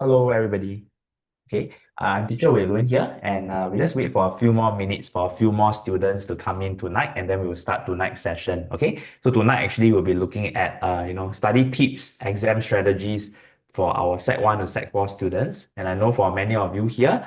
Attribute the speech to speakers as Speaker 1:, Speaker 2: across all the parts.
Speaker 1: Hello, everybody. Okay, I'm Teacher Weilun here, and we just wait for a few more minutes for a few more students to come in tonight, and then we will start tonight's session. Okay, so tonight actually we'll be looking at study tips, exam strategies for our Sec 1 to Sec 4 students. And I know for many of you here,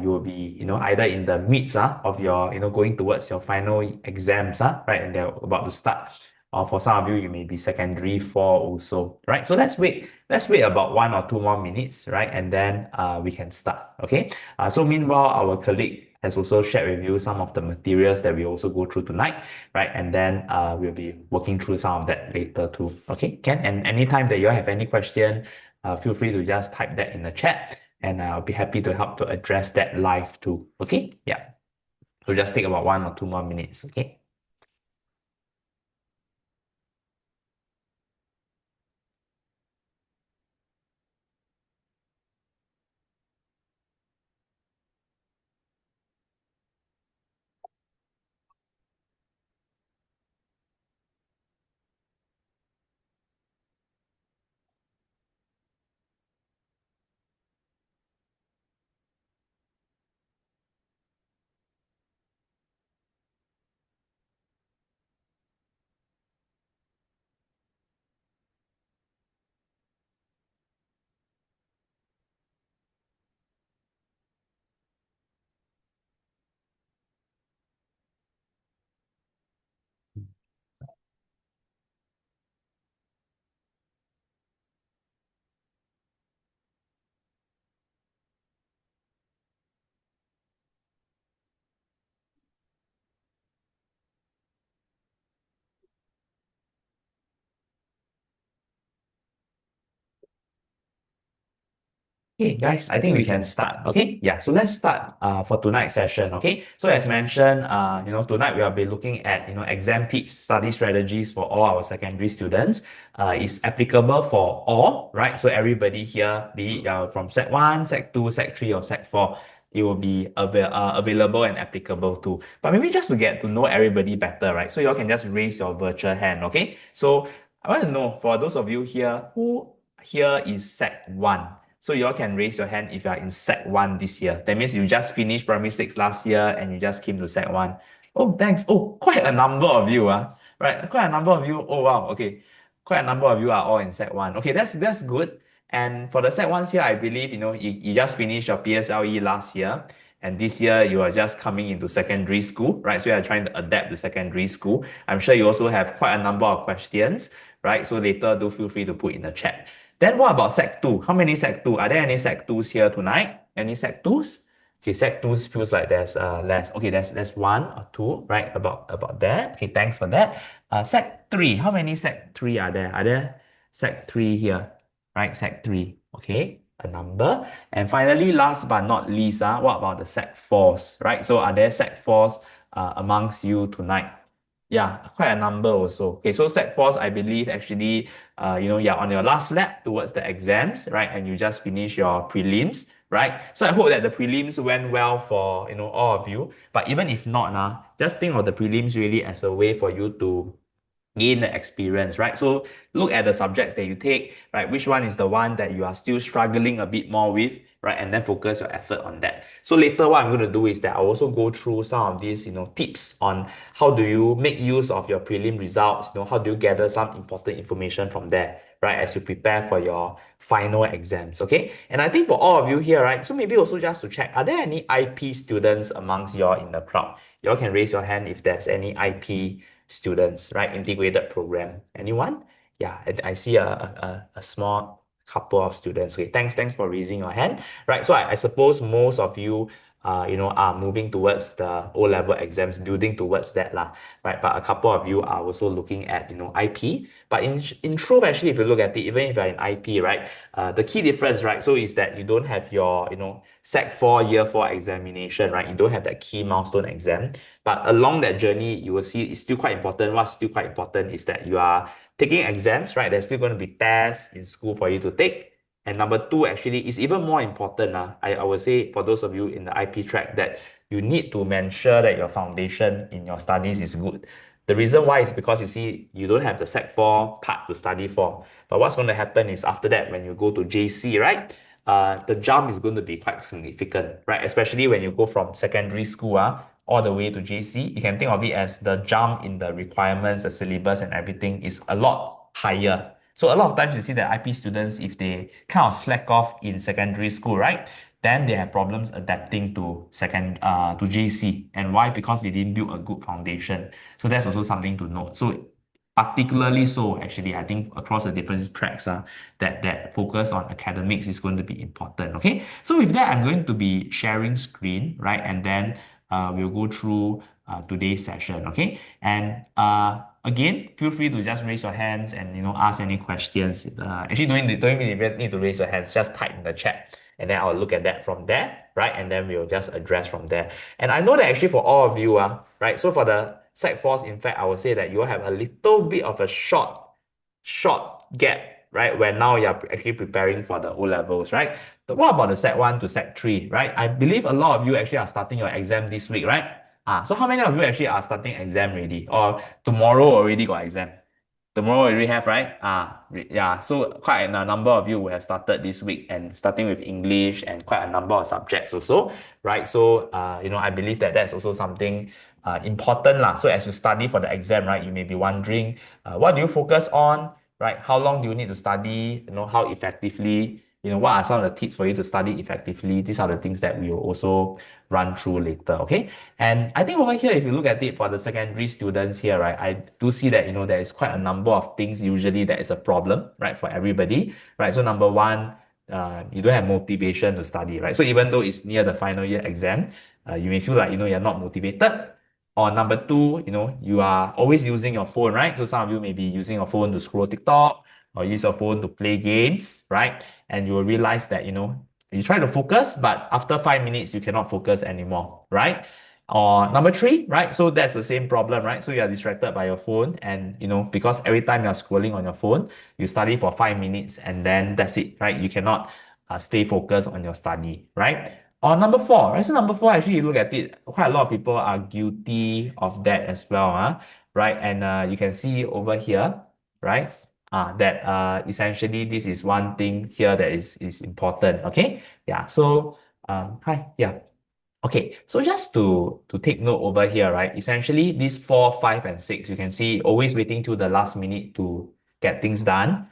Speaker 1: you will be either in the midst of your going towards your final exams right, and they're about to start. Or for some of you, you may be secondary four also, right? So let's wait about 1 or 2 more minutes, right? And then we can start, okay? So meanwhile, our colleague has also shared with you some of the materials that we also go through tonight, right? And then we'll be working through some of that later too, okay? And anytime that you have any question, feel free to just type that in the chat, and I'll be happy to help to address that live too, okay? Yeah. So just take about 1 or 2 more minutes, okay? Okay, guys, I think we can start. Okay, yeah. So let's start for tonight's session. Okay, so as mentioned, tonight we will be looking at exam tips, study strategies for all our secondary students. It's applicable for all, right? So everybody here, be it from Sec 1, Sec 2, Sec 3, or Sec 4, it will be available and applicable too. But maybe just to get to know everybody better, right? So you all can just raise your virtual hand. Okay, so I want to know for those of you here who here is Sec 1. So you all can raise your hand if you are in Sec 1 this year. That means you just finished primary 6 last year and you just came to Sec 1. Oh, thanks. Oh, quite a number of you. Right. Quite a number of you. Oh, wow. Okay. Quite a number of you are all in Sec 1. Okay, that's good. And for the Sec 1s here, I believe, you just finished your PSLE last year. And this year, you are just coming into secondary school, right? So you are trying to adapt to secondary school. I'm sure you also have quite a number of questions, right? So later, do feel free to put in the chat. Then what about Sec 2? How many Sec 2? Are there any Sec 2s here tonight? Any Sec 2s? Okay, Sec 2s feels like there's less. Okay, there's one or two, right? About that. Okay, thanks for that. Sec 3. How many Sec 3 are there? Are there Sec 3 here? Right, Sec 3. Okay, a number. And finally, last but not least, what about the Sec 4s? Right? So are there Sec 4s amongst you tonight? Yeah, quite a number also. Okay, so Sec 4s, I believe actually you're on your last lap towards the exams, right? And you just finished your prelims, right? So I hope that the prelims went well for all of you. But even if not, just think of the prelims really as a way for you to gain the experience, right? So look at the subjects that you take, right? Which one is the one that you are still struggling a bit more with, right? And then focus your effort on that. So later, what I'm going to do is that I'll also go through some of these, tips on how do you make use of your prelim results, how do you gather some important information from there, right? As you prepare for your final exams, okay? And I think for all of you here, right? So maybe also just to check, are there any IP students amongst you all in the crowd? You all can raise your hand if there's any IP students, right? Integrated program. Anyone? Yeah, I see a small couple of students. Okay, thanks for raising your hand. Right, so I suppose most of you are moving towards the O-level exams, building towards that lah, right? But a couple of you are also looking at IP. But in truth, actually, if you look at it, even if you're in IP, right, the key difference, right, so is that you don't have your Sec 4 year 4 examination, right? You don't have that key milestone exam. But along that journey, you will see it's still quite important. What's still quite important is that you are taking exams, right? There's still going to be tests in school for you to take. And number two, actually, is even more important. I would say for those of you in the IP track that you need to ensure that your foundation in your studies is good. The reason why is because you see, you don't have the Sec 4 part to study for. But what's going to happen is after that, when you go to JC, right? the jump is going to be quite significant, right? Especially when you go from secondary school all the way to JC. You can think of it as the jump in the requirements, the syllabus, and everything is a lot higher. So a lot of times you see that IP students, if they kind of slack off in secondary school, right? Then they have problems adapting to JC. And why? Because they didn't build a good foundation. So that's also something to note. So particularly so, actually, I think across the different tracks that focus on academics is going to be important. Okay. So with that, I'm going to be sharing screen, right? And then we'll go through today's session. Okay. And again, feel free to just raise your hands and ask any questions. Actually, don't even need to raise your hands. Just type in the chat, and then I'll look at that from there, right? And then we'll just address from there. And I know that actually for all of you, right? So for the Sec 4s, in fact, I would say that you have a little bit of a short gap, right? Where now you're actually preparing for the O levels, right? But what about the Sec 1 to Sec 3, right? I believe a lot of you actually are starting your exam this week, right? So how many of you actually are starting exam already? Or tomorrow already got exam? Tomorrow we already have, right? Yeah. So quite a number of you will have started this week and starting with English and quite a number of subjects also, right? So, I believe that that's also something important lah. So as you study for the exam, right, you may be wondering, what do you focus on, right? How long do you need to study? How effectively? What are some of the tips for you to study effectively? These are the things that we will also run through later, okay? And I think over here, if you look at it for the secondary students here, right, I do see that, there is quite a number of things usually that is a problem, right, for everybody, right? So number one, you don't have motivation to study, right? So even though it's near the final year exam, you may feel like, you're not motivated. Or number two, you are always using your phone, right? So some of you may be using your phone to scroll TikTok or use your phone to play games, right? And you will realize that, you try to focus, but after 5 minutes, you cannot focus anymore, right? Or number three, right? So that's the same problem, right? So you are distracted by your phone, and because every time you're scrolling on your phone, you study for 5 minutes and then that's it, right? You cannot stay focused on your study, right? Or number four, right? So number four, actually, you look at it, quite a lot of people are guilty of that as well, right? And you can see over here, right? That essentially this is one thing here that is important. Okay. Yeah. So hi. Yeah. Okay, so just to take note over here, right? Essentially, these 4, 5, and 6, you can see always waiting to the last minute to get things done,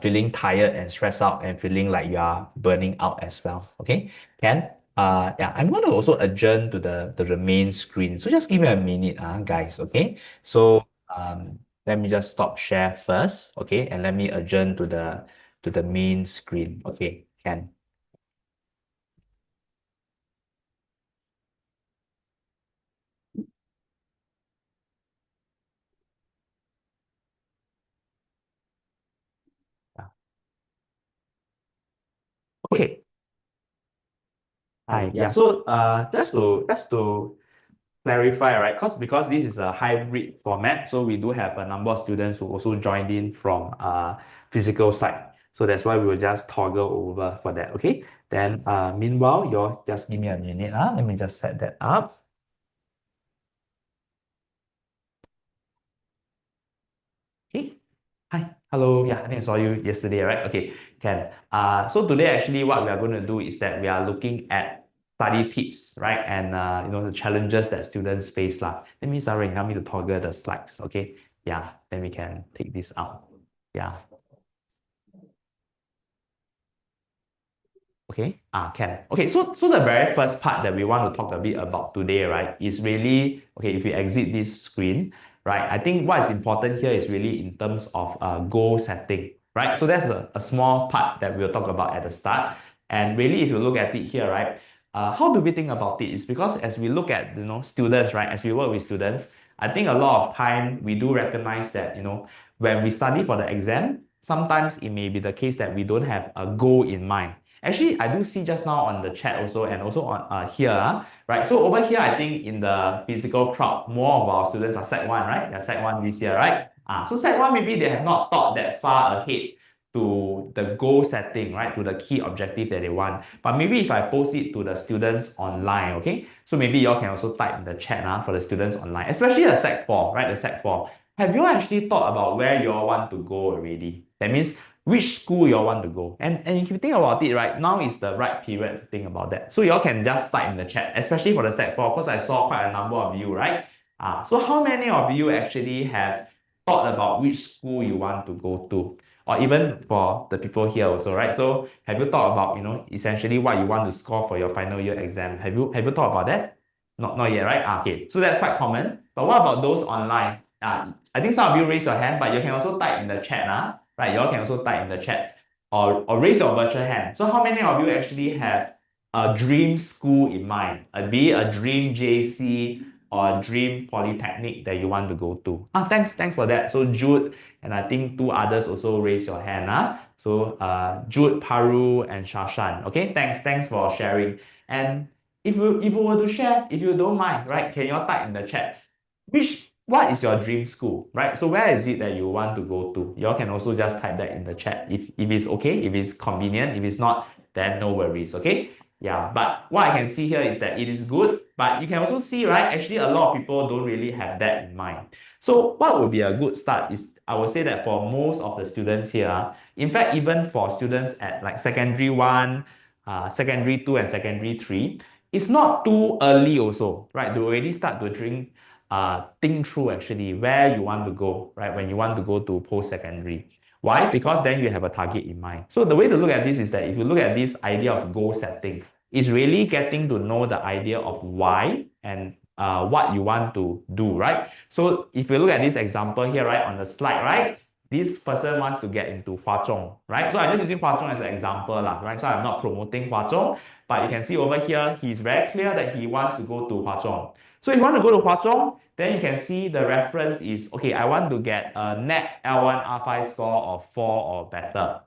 Speaker 1: feeling tired and stressed out, and feeling like you are burning out as well. Okay, Ken? Yeah, I'm going to also adjourn to the main screen. So just give me a minute, guys. Okay, so let me just stop share first. Okay, and let me adjourn to the main screen. Okay, Ken. Yeah. Okay. Hi. Yeah. So just to clarify, right? Because this is a hybrid format, so we do have a number of students who also joined in from physical side. So that's why we will just toggle over for that. Okay. Then meanwhile, you just give me a minute. Let me just set that up. Okay. Hi. Hello. Yeah, I think I saw you yesterday, right? Okay, can. So today actually what we are going to do is that we are looking at study tips, right? And the challenges that students face lah. Let me, sorry, help me to toggle the slides. Okay. Yeah, then we can take this out. Yeah. Okay, can. Okay, so the very first part that we want to talk a bit about today, right, is really, okay, if we exit this screen, right, I think what is important here is really in terms of goal setting, right? So that's a small part that we'll talk about at the start. And really, if you look at it here, right, how do we think about it? It's because as we look at, students, right, as we work with students, I think a lot of time we do recognize that, when we study for the exam, sometimes it may be the case that we don't have a goal in mind. Actually, I do see just now on the chat also and also on here, right? So over here, I think in the physical crowd, more of our students are Sec 1, right? They're Sec 1 this year, right? So Sec 1, maybe they have not thought that far ahead to the goal setting, right? To the key objective that they want. But maybe if I post it to the students online, okay? So maybe y'all can also type in the chat for the students online, especially the Sec 4, right? The Sec 4. Have you actually thought about where you all want to go already? That means which school you all want to go. And if you think about it, right, now is the right period to think about that. So you all can just type in the chat, especially for the Sec 4, because I saw quite a number of you, right? So how many of you actually have thought about which school you want to go to? Or even for the people here also, right? So have you thought about, essentially what you want to score for your final year exam? Have you thought about that? Not yet, right? Okay, so that's quite common. But what about those online? I think some of you raise your hand, but you can also type in the chat, right? You all can also type in the chat or raise your virtual hand. So how many of you actually have a dream school in mind? Be it a dream JC or a dream polytechnic that you want to go to? Thanks for that. So Jude and I think two others also raise your hand. So Jude, Paru, and Shashan. Okay, thanks for sharing. And if you were to share, if you don't mind, right, can you all type in the chat what is your dream school, right? So where is it that you want to go to? You all can also just type that in the chat if it's okay, if it's convenient. If it's not, then no worries, okay? Yeah, but what I can see here is that it is good, but you can also see, right, actually a lot of people don't really have that in mind. So what would be a good start is, I would say that for most of the students here, in fact, even for students at like secondary 1, secondary 2, and secondary 3, it's not too early also, right, to already start to think through actually where you want to go, right, when you want to go to post-secondary. Why? Because then you have a target in mind. So the way to look at this is that if you look at this idea of goal setting, it's really getting to know the idea of why and what you want to do, right? So if you look at this example here, right, on the slide, right, this person wants to get into Hwa Chong, right? So I'm just using Hwa Chong as an example, right? So I'm not promoting Hwa Chong, but you can see over here, he's very clear that he wants to go to Hwa Chong. So if you want to go to Hwa Chong, then you can see the reference is, okay, I want to get a net L1 R5 score of 4 or better,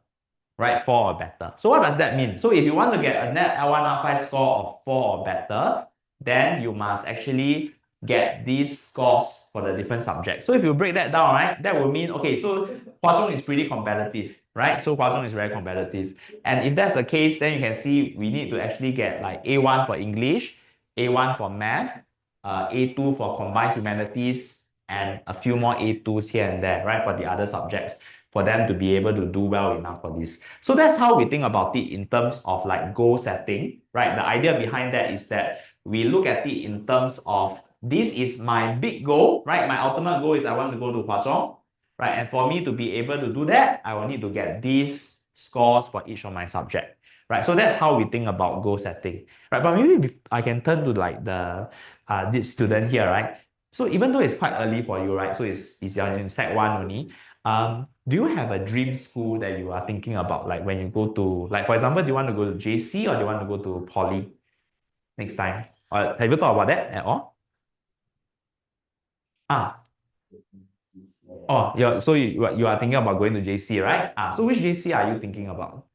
Speaker 1: right? 4 or better. So what does that mean? So if you want to get a net L1 R5 score of 4 or better, then you must actually get these scores for the different subjects. So if you break that down, right, that will mean, okay, so Hwa Chong is pretty competitive, right? So Hwa Chong is very competitive. And if that's the case, then you can see we need to actually get like A1 for English, A1 for math, A2 for combined humanities, and a few more A2s here and there, right, for the other subjects, for them to be able to do well enough for this. So that's how we think about it in terms of like goal setting, right? The idea behind that is that we look at it in terms of, this is my big goal, right? My ultimate goal is I want to go to Hwa Chong, right? And for me to be able to do that, I will need to get these scores for each of my subject, right? So that's how we think about goal setting, right? But maybe I can turn to like this student here, right? So even though it's quite early for you, right? So it's you're in Sec 1 only. Do you have a dream school that you are thinking about? Like when you go to, like for example, do you want to go to JC or do you want to go to Poly next time? Or have you thought about that at all? Ah, oh, you are thinking about going to JC, right? So which JC are you thinking about?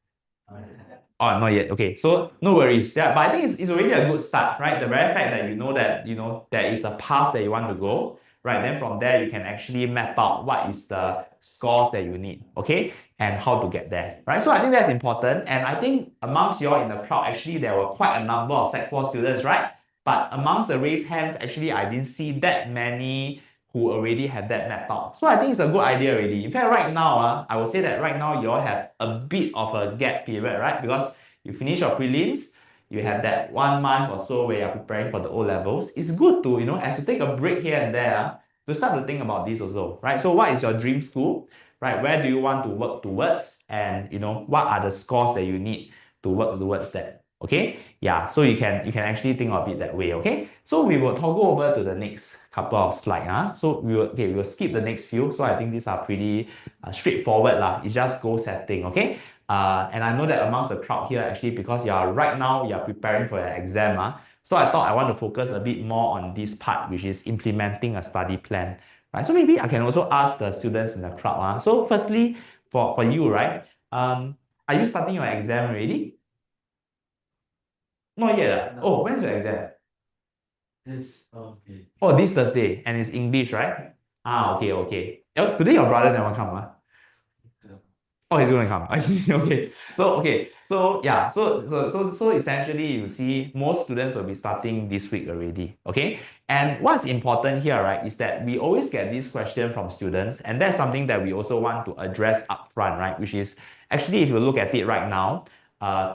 Speaker 1: Oh, not yet. Okay, so no worries. Yeah, but I think it's already a good start, right? The very fact that you know that there is a path that you want to go, right? Then from there you can actually map out what is the scores that you need, okay, and how to get there, right? So I think that's important. And I think amongst you all in the crowd, actually there were quite a number of Sec 4 students, right? But amongst the raised hands, actually I didn't see that many who already have that mapped out. So I think it's a good idea already. In fact, right now, I would say that right now you all have a bit of a gap period, right? Because you finish your prelims, you have that 1 month or so where you're preparing for the O levels. It's good to, as you take a break here and there, to start to think about this also, right? So what is your dream school, right? Where do you want to work towards? And, what are the scores that you need to work towards that? Okay, yeah, so you can actually think of it that way. Okay, so we will toggle over to the next couple of slides. So we will skip the next few. So I think these are pretty straightforward lah. It's just goal setting. Okay, and I know that amongst the crowd here, actually, because right now you're preparing for your exam. So I thought I want to focus a bit more on this part, which is implementing a study plan. Right. So maybe I can also ask the students in the crowd. So firstly, for you, right? Are you starting your exam already? Not yet. Oh, when's your exam?
Speaker 2: This Thursday.
Speaker 1: Oh, this Thursday, and it's English, right? Okay. Oh, today your brother never come, Oh, he's gonna come. I see. So yeah. So essentially, you see, most students will be starting this week already. Okay. And what's important here, right, is that we always get this question from students, and that's something that we also want to address upfront, right? Which is, Actually, if you look at it right now,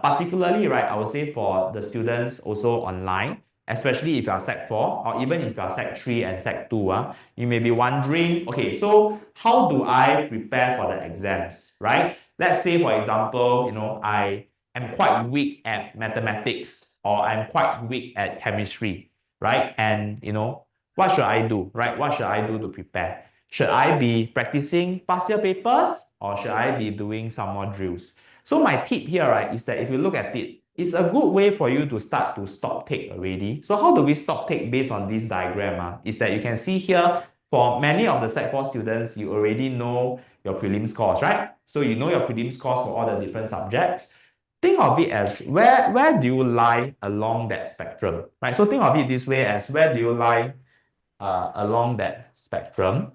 Speaker 1: particularly, right, I would say for the students also online, especially if you are Sec 4 or even if you are Sec 3 and Sec 2, you may be wondering, okay, so how do I prepare for the exams, right? Let's say, for example, I am quite weak at mathematics or I'm quite weak at chemistry, right? And, what should I do, right? What should I do to prepare? Should I be practicing past year papers or should I be doing some more drills? So my tip here, right, is that if you look at it, it's a good way for you to start to stock take already. So how do we stock take based on this diagram? Is that you can see here, for many of the Sec 4 students, you already know your prelim scores, right? So you know your prelim scores for all the different subjects. Think of it as where do you lie along that spectrum, right? So think of it this way as where do you lie along that spectrum?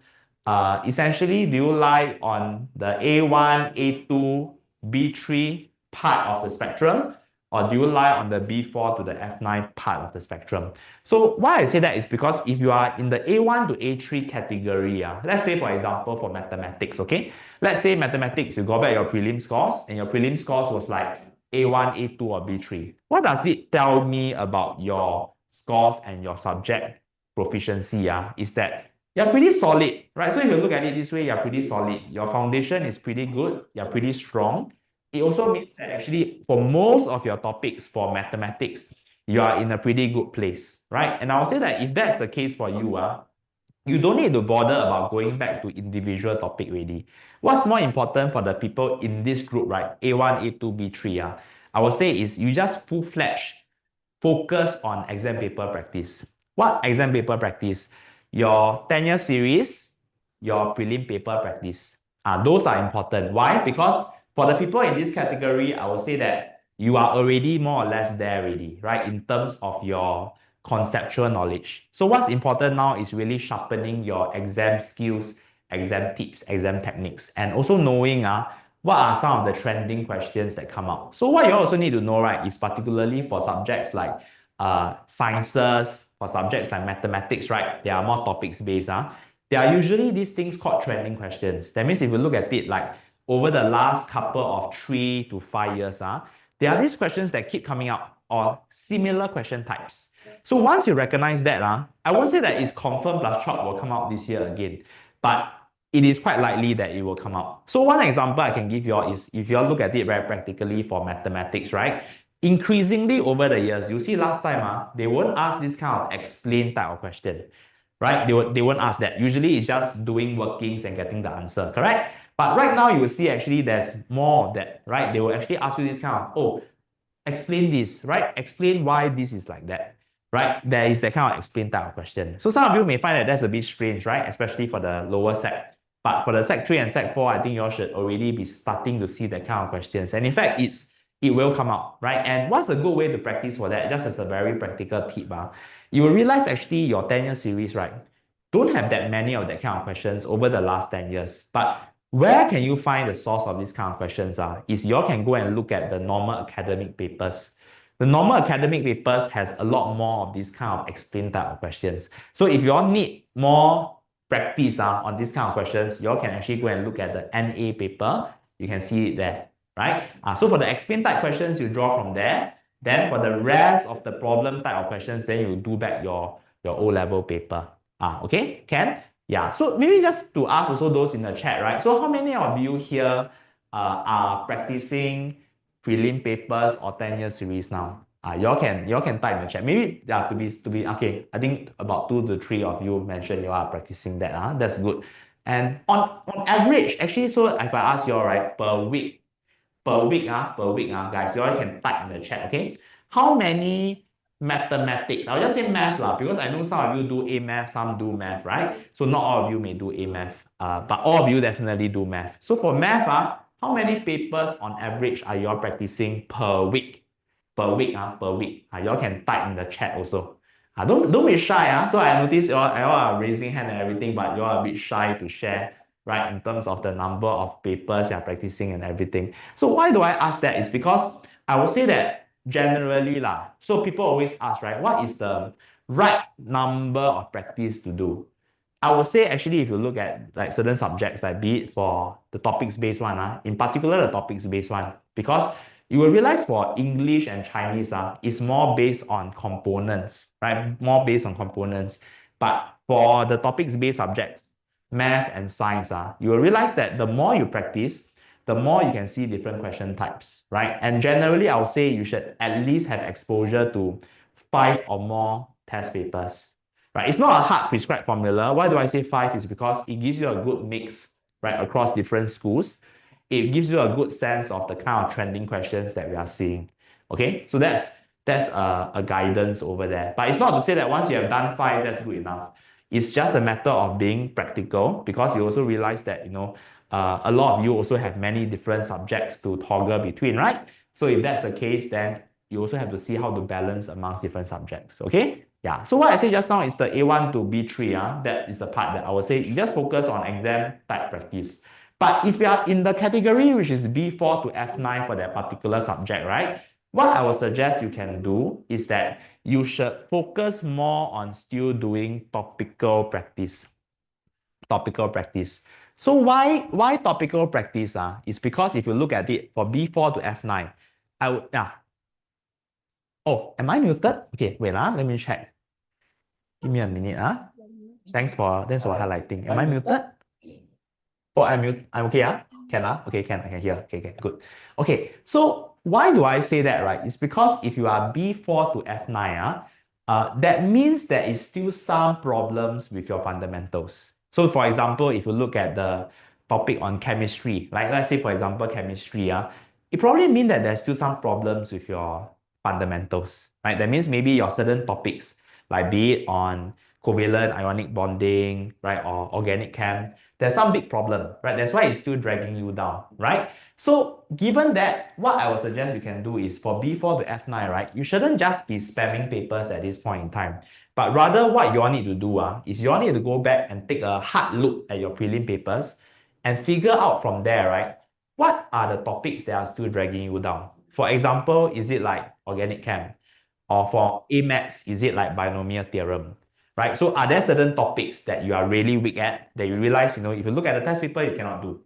Speaker 1: Essentially, do you lie on the A1, A2, B3 part of the spectrum, or do you lie on the B4 to the F9 part of the spectrum? So why I say that is because if you are in the A1 to A3 category, let's say for example for mathematics, okay? Let's say mathematics, you go back your prelim scores, and your prelim scores was like A1, A2, or B3. What does it tell me about your scores and your subject proficiency is that you're pretty solid, right? So if you look at it this way, you're pretty solid. Your foundation is pretty good. You're pretty strong. It also means that actually for most of your topics for mathematics, you are in a pretty good place, right? And I'll say that if that's the case for you, you don't need to bother about going back to individual topic really. What's more important for the people in this group, right? A1, A2, B3, I would say is you just full-fledged focus on exam paper practice. What exam paper practice? Your 10-year series, your prelim paper practice. Those are important. Why? Because for the people in this category, I will say that you are already more or less there already, right? In terms of your conceptual knowledge. So what's important now is really sharpening your exam skills, exam tips, exam techniques, and also knowing what are some of the trending questions that come up. So what you also need to know, right, is particularly for subjects like sciences, for subjects like mathematics, right, they are more topics based. There are usually these things called trending questions. That means if you look at it like over the last couple of 3 to 5 years, there are these questions that keep coming up or similar question types. So once you recognize that, I won't say that it's confirmed plus chalk will come out this year again, but it is quite likely that it will come out. So one example I can give you all is if you all look at it very practically for mathematics, right? Increasingly over the years, you see last time, they won't ask this kind of explain type of question, right? They won't ask that. Usually it's just doing workings and getting the answer, correct? But right now you will see actually there's more of that, right? They will actually ask you this kind of, oh, explain this, right? Explain why this is like that, right? There is that kind of explain type of question. So some of you may find that that's a bit strange, right? Especially for the lower sec. But for the Sec 3 and Sec 4, I think you all should already be starting to see that kind of questions. And in fact, it will come out, right? And what's a good way to practice for that? Just as a very practical tip, you will realize actually your 10-year series, right, don't have that many of that kind of questions over the last 10 years. But where can you find the source of these kind of questions? Is you all can go and look at the normal academic papers. The normal academic papers has a lot more of these kind of explain type of questions. So if you all need more practice on these kind of questions, you all can actually go and look at the NA paper. You can see it there, right? So for the explain type questions, you draw from there. Then for the rest of the problem type of questions, then you do back your O-level paper. Okay, can? Yeah, so maybe just to ask also those in the chat, right? So how many of you here are practicing prelim papers or 10-year series now? Y'all can type in the chat. Maybe to be okay. I think about 2 to 3 of you mentioned you are practicing that. That's good. And on average, actually, so if I ask you all right per week, guys, you all can type in the chat. Okay, how many mathematics? I'll just say math because I know some of you do A math, some do math, right? So not all of you may do A math, but all of you definitely do math. So for math, how many papers on average are you all practicing per week? Per week. You all can type in the chat also. Don't be shy. So I notice you all are raising hand and everything, but you all are a bit shy to share, right? In terms of the number of papers you're practicing and everything. So why do I ask that? Is because I would say that generally so people always ask, right? What is the right number of practice to do? I would say actually if you look at like certain subjects, like be it for the topics-based one, in particular the topics-based one, because you will realize for English and Chinese, it's more based on components, right? More based on components. But for the topics-based subjects, math and science, you will realize that the more you practice, the more you can see different question types, right? And generally, I would say you should at least have exposure to 5 or more test papers, right? It's not a hard prescribed formula. Why do I say 5? Is because it gives you a good mix, right, across different schools. It gives you a good sense of the kind of trending questions that we are seeing. Okay, so that's a guidance over there. But it's not to say that once you have done 5, that's good enough. It's just a matter of being practical, because you also realize that a lot of you also have many different subjects to toggle between, right? So if that's the case, then you also have to see how to balance amongst different subjects. Okay, yeah. So what I said just now is the A1 to B3. That is the part that I would say you just focus on exam type practice. But if you are in the category which is B4 to F9 for that particular subject, right? What I would suggest you can do is that you should focus more on still doing topical practice. Topical practice. So why topical practice? Is because if you look at it for B4 to F9, I would oh, am I muted? Okay, wait, let me check. Give me a minute. Thanks for highlighting. Am I muted? Oh, I'm mute. I'm okay, Can, Okay, I can hear. Okay, good. Okay, so why do I say that, right? It's because if you are B4 to F9, that means there is still some problems with your fundamentals. So for example, if you look at the topic on chemistry, like let's say for example, chemistry, it probably means that there's still some problems with your fundamentals, right? That means maybe your certain topics, like be it on covalent ionic bonding, right, or organic chem, there's some big problem, right? That's why it's still dragging you down, right? So given that, what I would suggest you can do is for B4 to F9, right? You shouldn't just be spamming papers at this point in time, but rather what you all need to do is you all need to go back and take a hard look at your prelim papers and figure out from there, right? What are the topics that are still dragging you down? For example, is it like organic chem? Or for AMATS, is it like binomial theorem? Right? So are there certain topics that you are really weak at that you realize, if you look at the test paper, you cannot do?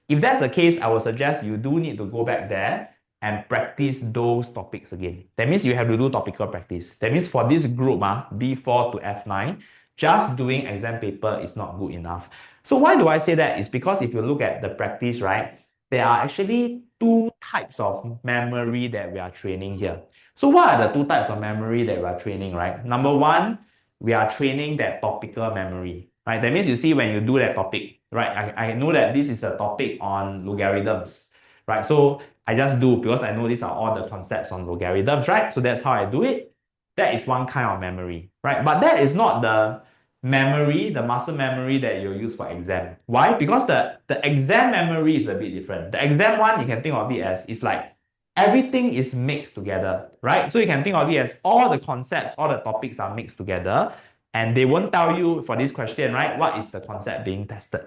Speaker 1: If that's the case, I would suggest you do need to go back there and practice those topics again. That means you have to do topical practice. That means for this group, B4 to F9, just doing exam paper is not good enough. So why do I say that? It's because if you look at the practice, right, there are actually 2 types of memory that we are training here. So what are the 2 types of memory that we are training, right? Number 1, we are training that topical memory, right? That means you see when you do that topic, right? I know that this is a topic on logarithms, right? So I just do because I know these are all the concepts on logarithms, right? So that's how I do it. That is one kind of memory, right? But that is not the memory, the muscle memory that you use for exam. Why? Because the exam memory is a bit different. The exam one, you can think of it as, it's like everything is mixed together, right? So you can think of it as all the concepts, all the topics are mixed together, and they won't tell you for this question, right? What is the concept being tested?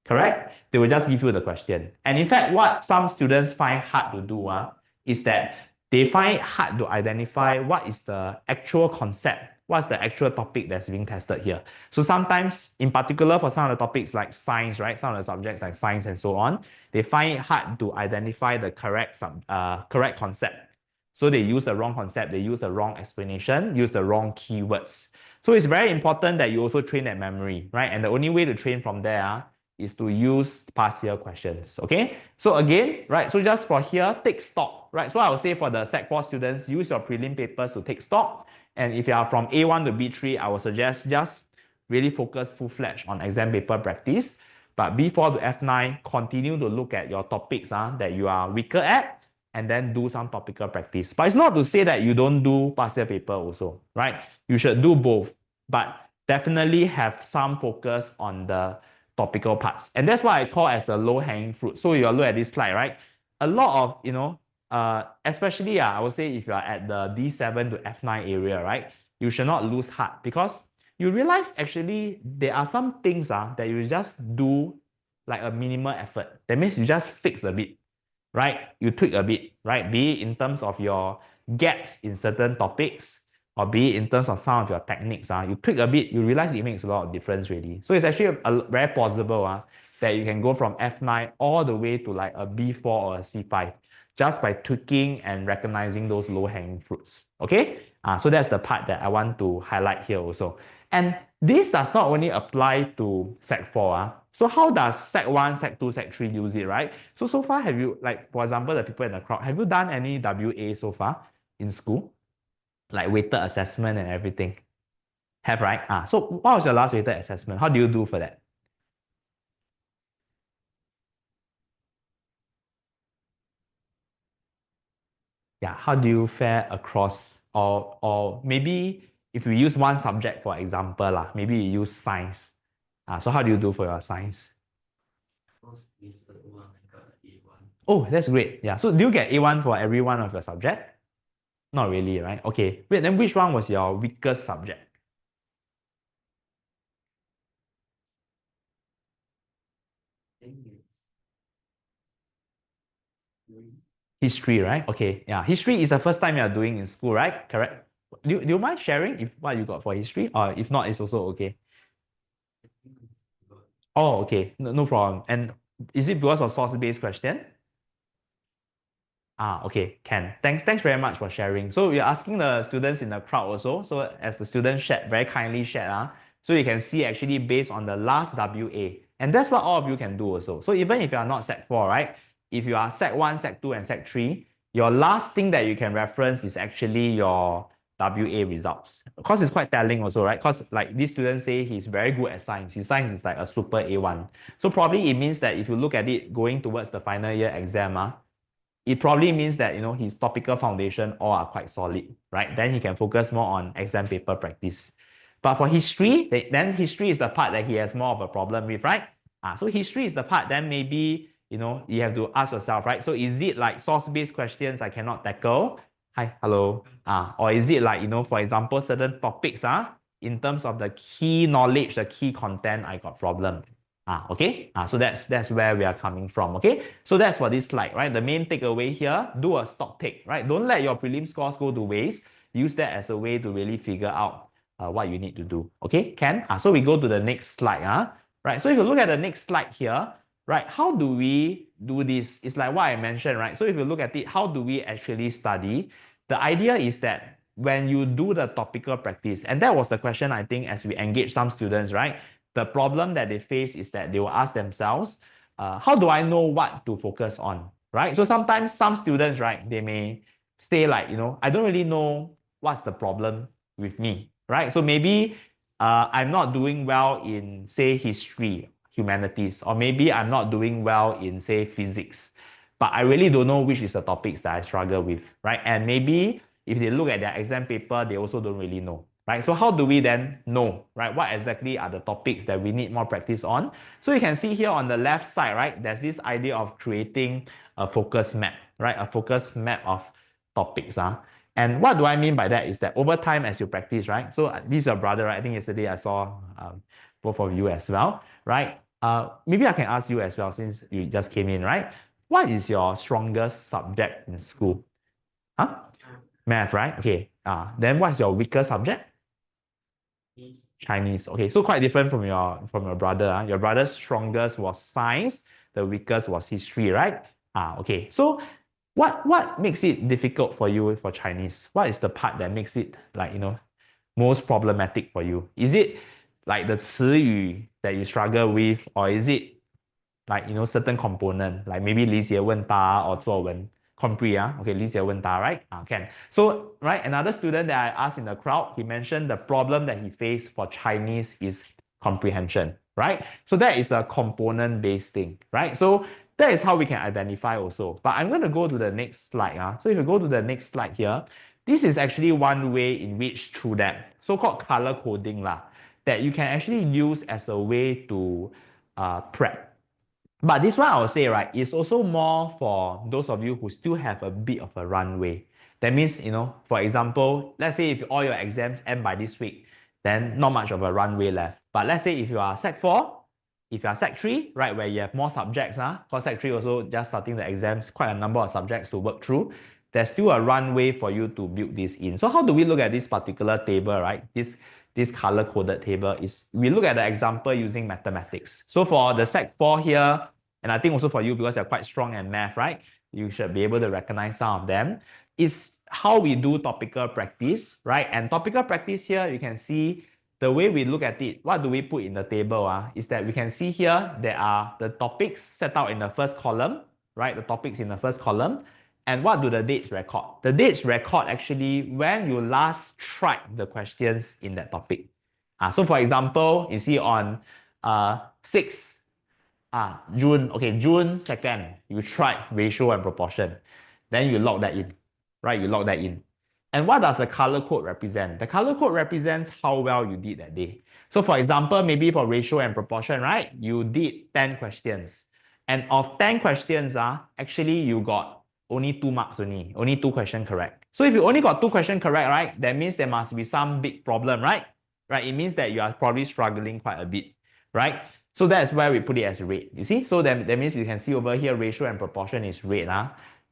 Speaker 1: Correct? They will just give you the question. And in fact, what some students find hard to do is that they find it hard to identify what is the actual concept, what's the actual topic that's being tested here. So sometimes, in particular for some of the topics like science, right? Some of the subjects like science and so on, they find it hard to identify the correct concept. So they use the wrong concept, they use the wrong explanation, use the wrong keywords. So it's very important that you also train that memory, right? And the only way to train from there is to use past year questions, okay? So again, right, so just for here, take stock, right? So I would say for the Sec 4 students, use your prelim papers to take stock. And if you are from A1 to B3, I would suggest just really focus full-fledged on exam paper practice. But B4 to F9, continue to look at your topics that you are weaker at, and then do some topical practice. But it's not to say that you don't do past year paper also, right? You should do both, but definitely have some focus on the topical parts. And that's what I call as the low-hanging fruit. So you look at this slide, right? A lot of, especially I would say if you are at the D7 to F9 area, right? You should not lose heart, because you realize actually there are some things that you just do like a minimal effort. That means you just fix a bit, right? You tweak a bit, right? Be it in terms of your gaps in certain topics, or be it in terms of some of your techniques, you tweak a bit, you realize it makes a lot of difference really. So it's actually very possible that you can go from F9 all the way to like a B4 or a C5 just by tweaking and recognizing those low-hanging fruits. Okay? So that's the part that I want to highlight here also. And this does not only apply to Sec 4. So how does Sec 1, Sec 2, Sec 3 use it, right? So far, have you, like, for example, the people in the crowd, have you done any WA so far in school? Like weighted assessment and everything? Have, right? So what was your last weighted assessment? How do you do for that? Yeah, how do you fare across, or maybe if you use one subject, for example, maybe you use science. So how do you do for your science?
Speaker 2: First is the one I got an A1.
Speaker 1: Oh, that's great. Yeah. So do you get A1 for every one of your subject? Not really, right? Okay. Wait, then which one was your weakest subject?
Speaker 2: I think it's three.
Speaker 1: History, right? Okay. Yeah. History is the first time you're doing in school, right? Correct. Do you mind sharing if what you got for history? Or if not, it's also okay.
Speaker 2: I think I got
Speaker 1: Oh, okay. No problem. And is it because of source-based question? Okay, can. Thanks very much for sharing. So we're asking the students in the crowd also. So as the students shared, very kindly shared, so you can see actually based on the last WA. And that's what all of you can do also. So even if you are not Sec 4, right? If you are Sec 1, Sec 2, and Sec 3, your last thing that you can reference is actually your WA results. Because it's quite telling also, right? Because like these students say he's very good at science. His science is like a super A1. So probably it means that if you look at it going towards the final year exam, it probably means that his topical foundation all are quite solid, right? Then he can focus more on exam paper practice. But for history, then history is the part that he has more of a problem with, right? So history is the part then maybe you have to ask yourself, right? So is it like source-based questions I cannot tackle? Hi, hello. Or is it like for example, certain topics in terms of the key knowledge, the key content, I got problem. Okay. So that's where we are coming from. Okay. So that's for this slide, right? The main takeaway here, do a stock take, right? Don't let your prelim scores go to waste. Use that as a way to really figure out what you need to do. Okay, Ken? So we go to the next slide. Right. So if you look at the next slide here, right, how do we do this? It's like what I mentioned, right? So if you look at it, how do we actually study? The idea is that when you do the topical practice, and that was the question I think as we engage some students, right? The problem that they face is that they will ask themselves, how do I know what to focus on, right? So sometimes some students, right, they may say like, I don't really know what's the problem with me, right? So maybe I'm not doing well in, say, history, humanities, or maybe I'm not doing well in, say, physics, but I really don't know which is the topics that I struggle with, right? And maybe if they look at their exam paper, they also don't really know, right? So how do we then know, right? What exactly are the topics that we need more practice on? So you can see here on the left side, right? There's this idea of creating a focus map, right? A focus map of topics. And what do I mean by that is that over time as you practice, right? So this is your brother, right? I think yesterday I saw both of you as well, right? Maybe I can ask you as well since you just came in, right? What is your strongest subject in school? Math, right? Okay. Then what's your weakest subject? Chinese. Okay, so quite different from your brother. Your brother's strongest was science, the weakest was history, right? Okay. So what makes it difficult for you for Chinese? What is the part that makes it like most problematic for you? Is it like the 词语 that you struggle with, or is it like certain component like maybe 理解问答 or 作文 compre okay 理解问答 right can. So right, another student that I asked in the crowd, he mentioned the problem that he faced for Chinese is comprehension, right? So that is a component based thing, right? So that is how we can identify also. But I'm going to go to the next slide. So if you go to the next slide here, this is actually one way in which through that so-called color coding that you can actually use as a way to prep. But this one I would say, right, is also more for those of you who still have a bit of a runway. That means, for example, let's say if all your exams end by this week, then not much of a runway left. But let's say if you are Sec 4, if you are Sec 3, right, where you have more subjects, because Sec 3 also just starting the exams, quite a number of subjects to work through, there's still a runway for you to build this in. So how do we look at this particular table, right? This color-coded table is we look at the example using mathematics. So for the Sec 4 here, and I think also for you because you're quite strong in math, right? You should be able to recognize some of them. Is how we do topical practice, right? And topical practice here, you can see the way we look at it, what do we put in the table? Is that we can see here, there are the topics set out in the first column, right? The topics in the first column. And what do the dates record? The dates record actually when you last tried the questions in that topic. So for example, you see on 6th June, okay, June 2nd, you tried ratio and proportion. Then you log that in, right? You log that in. And what does the color code represent? The color code represents how well you did that day. So for example, maybe for ratio and proportion, right? You did 10 questions. And of 10 questions, actually you got only 2 marks only 2 questions correct. So if you only got 2 questions correct, right? That means there must be some big problem, right? Right? It means that you are probably struggling quite a bit, right? So that's where we put it as red. You see? So that means you can see over here ratio and proportion is red,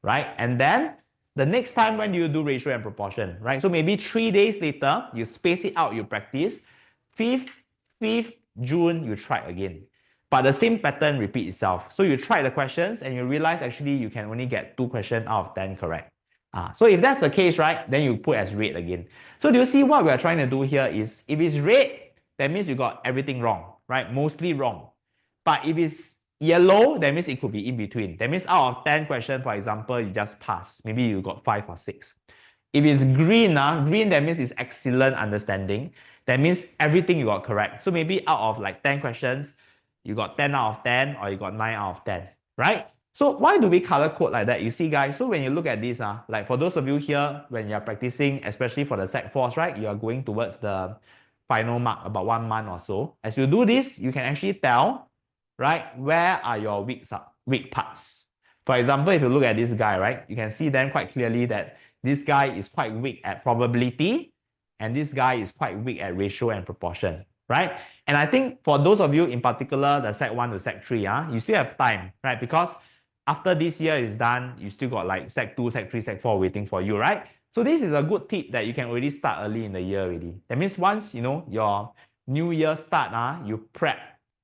Speaker 1: right? And then the next time when you do ratio and proportion, right? So maybe 3 days later, you space it out, you practice. 5th June, you try again. But the same pattern repeat itself. So you try the questions and you realize actually you can only get 2 questions out of 10 correct. So if that's the case, right, then you put as red again. So do you see what we're trying to do here is, if it's red, that means you got everything wrong, right? Mostly wrong. But if it's yellow, that means it could be in between. That means out of 10 questions, for example, you just pass. Maybe you got 5 or 6. If it's green, green, that means it's excellent understanding. That means everything you got correct. So maybe out of like 10 questions, you got 10 out of 10 or you got 9 out of 10, right? So why do we color code like that? You see, guys, so when you look at this, like for those of you here, when you're practicing, especially for the Sec 4s, right, you are going towards the final mark about 1 month or so. As you do this, you can actually tell, right, where are your weak parts. For example, if you look at this guy, right, you can see then quite clearly that this guy is quite weak at probability, and this guy is quite weak at ratio and proportion, right? And I think for those of you in particular, the Sec 1 to Sec 3, you still have time, right? Because after this year is done, you still got like Sec 2, Sec 3, Sec 4 waiting for you, right? So this is a good tip that you can already start early in the year already. That means once, your new year start, you prep,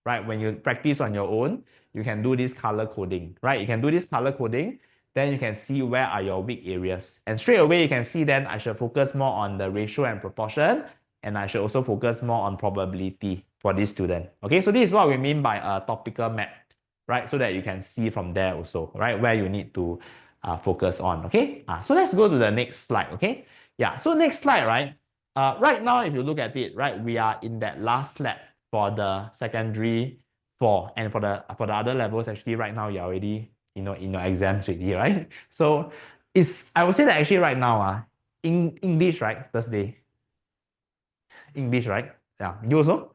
Speaker 1: right? When you practice on your own, you can do this color coding, right? You can do this color coding, then you can see where are your weak areas. And straight away, you can see then I should focus more on the ratio and proportion, and I should also focus more on probability for this student. Okay, so this is what we mean by a topical map, right? So that you can see from there also, right? Where you need to focus on, okay? So let's go to the next slide, okay? Yeah, so next slide, right? Right now, if you look at it, right, we are in that last lap for the secondary 4, and for the other levels, actually right now you're already, in your exams already, right? So I would say that actually right now, in English, right, Thursday, English, right? Yeah, you also?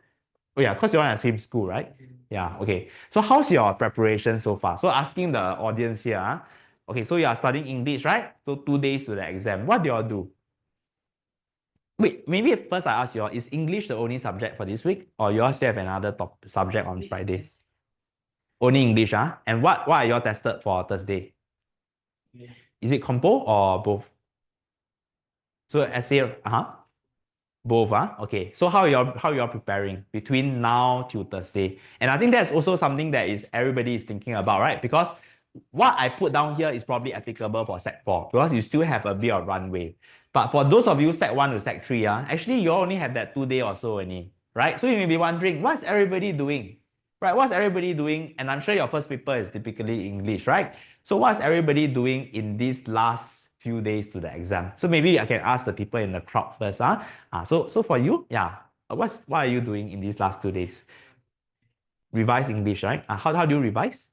Speaker 1: Oh yeah, because you're in the same school, right? Yeah, okay. So how's your preparation so far? So asking the audience here, okay, so you are studying English, right? So 2 days to the exam. What do you all do? Wait, maybe first I ask you all, is English the only subject for this week? Or you all still have another subject on Friday? Only English, And what are you all tested for Thursday? Is it compo or both? So essay, both, okay. So how you're preparing between now till Thursday? And I think that's also something that everybody is thinking about, right? Because what I put down here is probably applicable for Sec 4 because you still have a bit of runway. But for those of you Sec 1 to Sec 3, actually you only have that 2 day or so only, right? So you may be wondering, what's everybody doing? Right? What's everybody doing? And I'm sure your first paper is typically English, right? So what's everybody doing in these last few days to the exam? So maybe I can ask the people in the crowd first. So for you, what are you doing in these last 2 days? Revise English, right? How do you revise?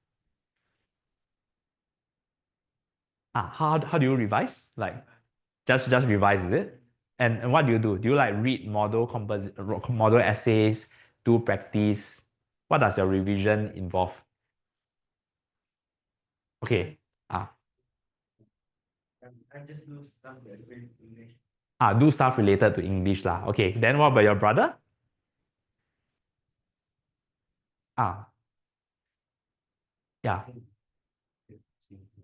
Speaker 1: How do you revise? Like just revise, is it? And what do you do? Do you like read model essays, do practice? What does your revision involve? Okay.
Speaker 2: I just do stuff that's related to English.
Speaker 1: Do stuff related to English lah. Okay. Then what about your brother? Ah, yeah.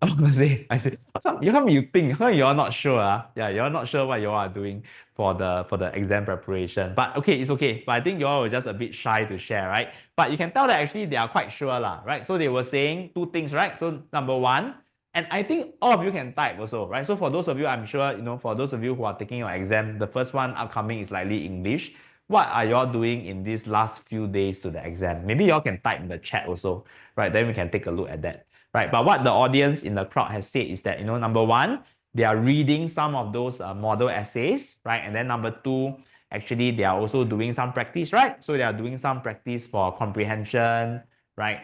Speaker 1: I see. How come you think? How come you're not sure? Yeah, you're not sure what you are doing for the exam preparation. But okay, it's okay. But I think you all were just a bit shy to share, right? But you can tell that actually they are quite sure, lah, right? So they were saying two things, right? So number one, and I think all of you can type also, right? So for those of you, I'm sure, for those of you who are taking your exam, the first one upcoming is likely English. What are y'all doing in these last few days to the exam? Maybe y'all can type in the chat also, right? Then we can take a look at that. Right, but what the audience in the crowd has said is that, number one, they are reading some of those model essays, right? And then number two, actually, they are also doing some practice, right? So they are doing some practice for comprehension, right?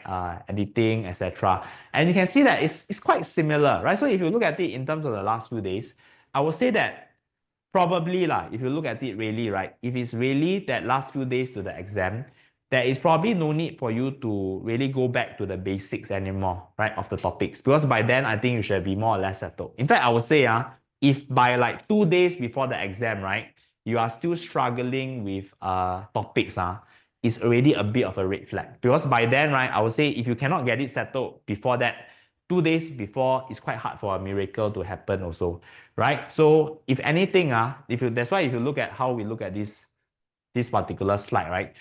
Speaker 1: Editing, etc. And you can see that it's quite similar, right? So if you look at it in terms of the last few days, I would say that probably lah, if you look at it really, right? If it's really that last few days to the exam, there is probably no need for you to really go back to the basics anymore, right, of the topics. Because by then, I think you should be more or less settled. In fact, I would say, if by like 2 days before the exam, right, you are still struggling with topics, it's already a bit of a red flag. Because by then, right, I would say if you cannot get it settled before that, 2 days before, it's quite hard for a miracle to happen also, right? So if anything, that's why if you look at how we look at this particular slide, right?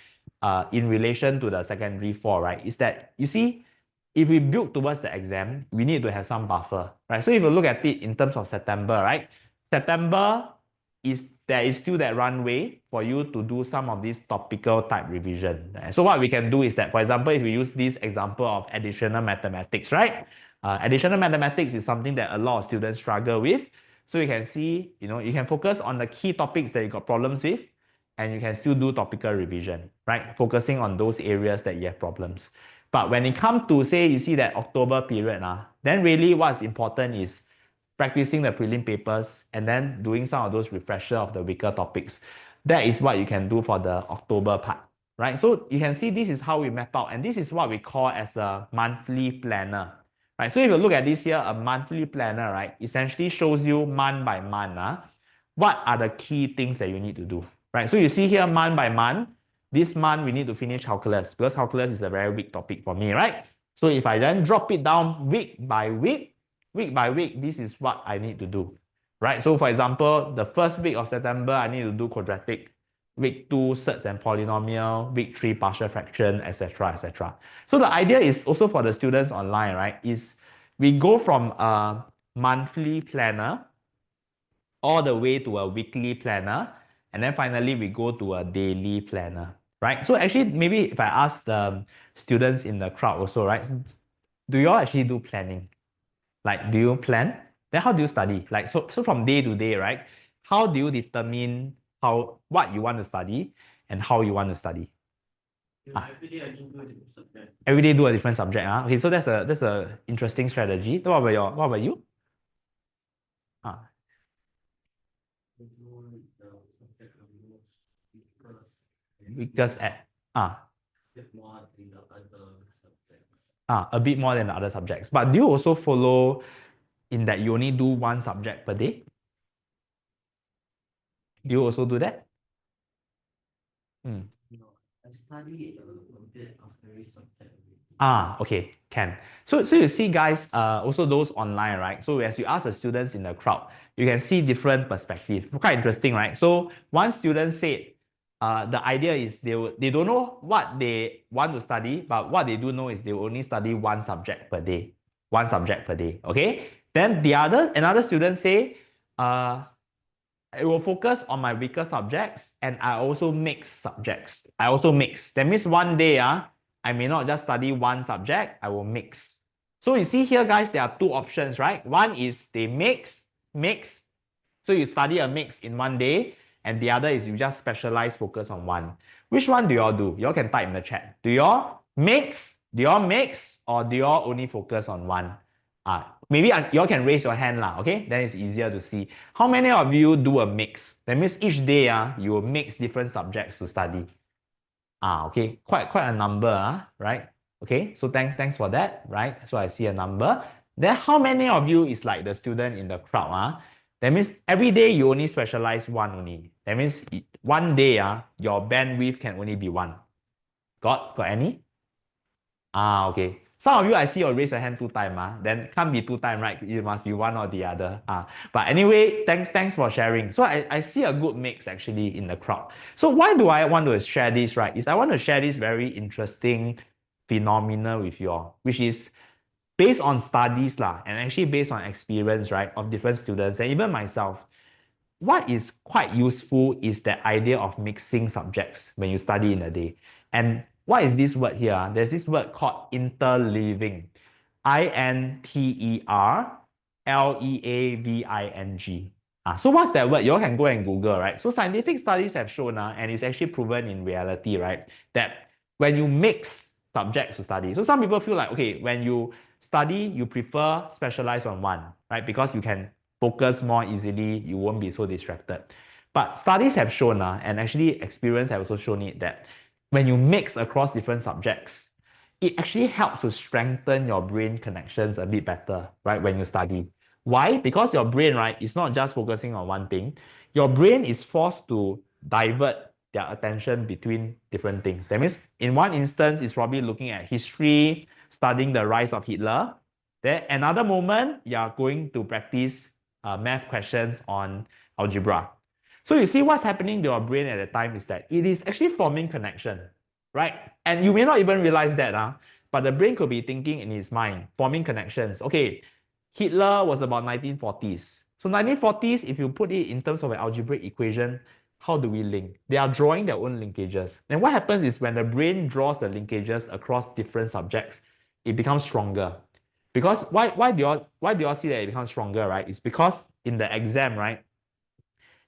Speaker 1: In relation to the secondary four, right, is that you see, if we build towards the exam, we need to have some buffer, right? So if you look at it in terms of September, right? September there is still that runway for you to do some of these topical type revision. So what we can do is that, for example, if we use this example of additional mathematics, right? Additional mathematics is something that a lot of students struggle with. So you can see, you can focus on the key topics that you got problems with, and you can still do topical revision, right? Focusing on those areas that you have problems. But when it comes to, say, you see that October period, then really what's important is practicing the prelim papers and then doing some of those refresher of the weaker topics. That is what you can do for the October part, right? So you can see this is how we map out, and this is what we call as a monthly planner, right? So if you look at this here, a monthly planner, right, essentially shows you month by month, what are the key things that you need to do, right? So you see here month by month, this month we need to finish calculus because calculus is a very weak topic for me, right? So if I then drop it down week by week, this is what I need to do, right? So for example, the first week of September, I need to do quadratic. Week 2, surds and polynomial. Week 3, partial fraction, etc., etc. So the idea is also for the students online, right, is we go from a monthly planner all the way to a weekly planner, and then finally we go to a daily planner, right? So actually, maybe if I ask the students in the crowd also, right, do you all actually do planning? Like, do you plan? Then how do you study? Like, so from day to day, right? How do you determine what you want to study and how you want to study?
Speaker 2: Every day I do a different subject.
Speaker 1: Every day do a different subject. Okay, so that's a interesting strategy. What about you?
Speaker 2: I do the subject I'm most
Speaker 1: Because at
Speaker 2: bit more than the other subjects.
Speaker 1: a bit more than the other subjects. But do you also follow in that you only do one subject per day? Do you also do that?
Speaker 2: No, I study a bit of every subject.
Speaker 1: Okay, can. So you see, guys, also those online, right? So as you ask the students in the crowd, you can see different perspectives. Quite interesting, right? So one student said, the idea is they don't know what they want to study, but what they do know is they will only study one subject per day. One subject per day. Okay. Then another student say, I will focus on my weaker subjects, and I also mix subjects. I also mix. That means one day, I may not just study one subject, I will mix. So you see here, guys, there are two options, right? One is they mix. So you study a mix in one day, and the other is you just specialize, focus on one. Which one do y'all do? Y'all can type in the chat. Do y'all mix? Or do y'all only focus on one? Maybe y'all can raise your hand lah, okay? Then it's easier to see. How many of you do a mix? That means each day you will mix different subjects to study. Okay, quite a number, right? Okay, so thanks for that, right? So I see a number. Then how many of you is like the student in the crowd? That means every day you only specialize one only. That means one day your bandwidth can only be one. Got any? Okay. Some of you, I see you raise your hand 2 times. Then can't be 2 times, right? It must be one or the other. But anyway, thanks for sharing. So I see a good mix actually in the crowd. So why do I want to share this, right? Is I want to share this very interesting phenomena with you all, which is based on studies lah, and actually based on experience, right, of different students and even myself. What is quite useful is the idea of mixing subjects when you study in a day. And what is this word here? There's this word called interleaving. Interleaving. So what's that word? You all can go and Google, right? So scientific studies have shown, and it's actually proven in reality, right, that when you mix subjects to study, so some people feel like, okay, when you study, you prefer specialize on one, right? Because you can focus more easily, you won't be so distracted. But studies have shown, and actually experience have also shown it, that when you mix across different subjects, it actually helps to strengthen your brain connections a bit better, right, when you study. Why? Because your brain, right, is not just focusing on one thing. Your brain is forced to divert their attention between different things. That means in one instance, it's probably looking at history, studying the rise of Hitler. Then another moment, you are going to practice math questions on algebra. So you see what's happening to your brain at the time is that it is actually forming connection, right? And you may not even realize that, but the brain could be thinking in its mind, forming connections. Okay, Hitler was about 1940s. So 1940s, if you put it in terms of an algebraic equation, how do we link? They are drawing their own linkages. And what happens is when the brain draws the linkages across different subjects, it becomes stronger. Because why do you all see that it becomes stronger, right? It's because in the exam, right?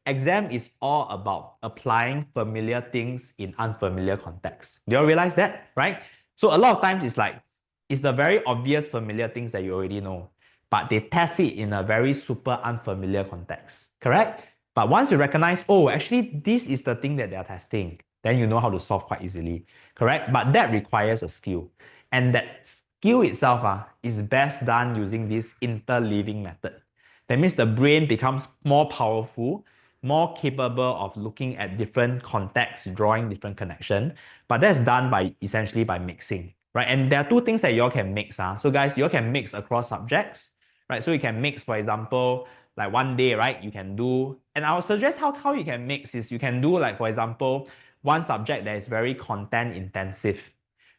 Speaker 1: Exam is all about applying familiar things in unfamiliar contexts. Do you all realize that, right? So a lot of times it's the very obvious familiar things that you already know, but they test it in a very super unfamiliar context, correct? But once you recognize, oh, actually this is the thing that they're testing, then you know how to solve quite easily, correct? But that requires a skill. And that skill itself is best done using this interleaving method. That means the brain becomes more powerful, more capable of looking at different contexts, drawing different connections. But that's done by essentially by mixing, right? And there are two things that you all can mix. So guys, you all can mix across subjects, right? So you can mix, for example, like one day, right? You can do, and I'll suggest how you can mix is you can do, like, for example, one subject that is very content intensive,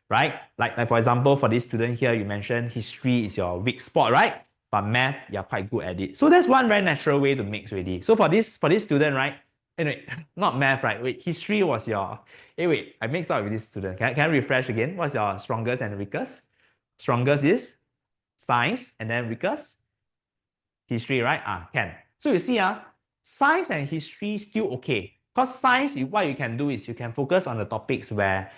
Speaker 1: right? Like for example, for this student here, you mentioned history is your weak spot, right? But math, you're quite good at it. So that's one very natural way to mix already. So for this student, right? Anyway, not math, right? Wait, history was your. Wait, I mixed up with this student. Can I refresh again? What's your strongest and weakest? Strongest is science, and then weakest history, right? Can. So you see, science and history still okay. Because science, what you can do is you can focus on the topics where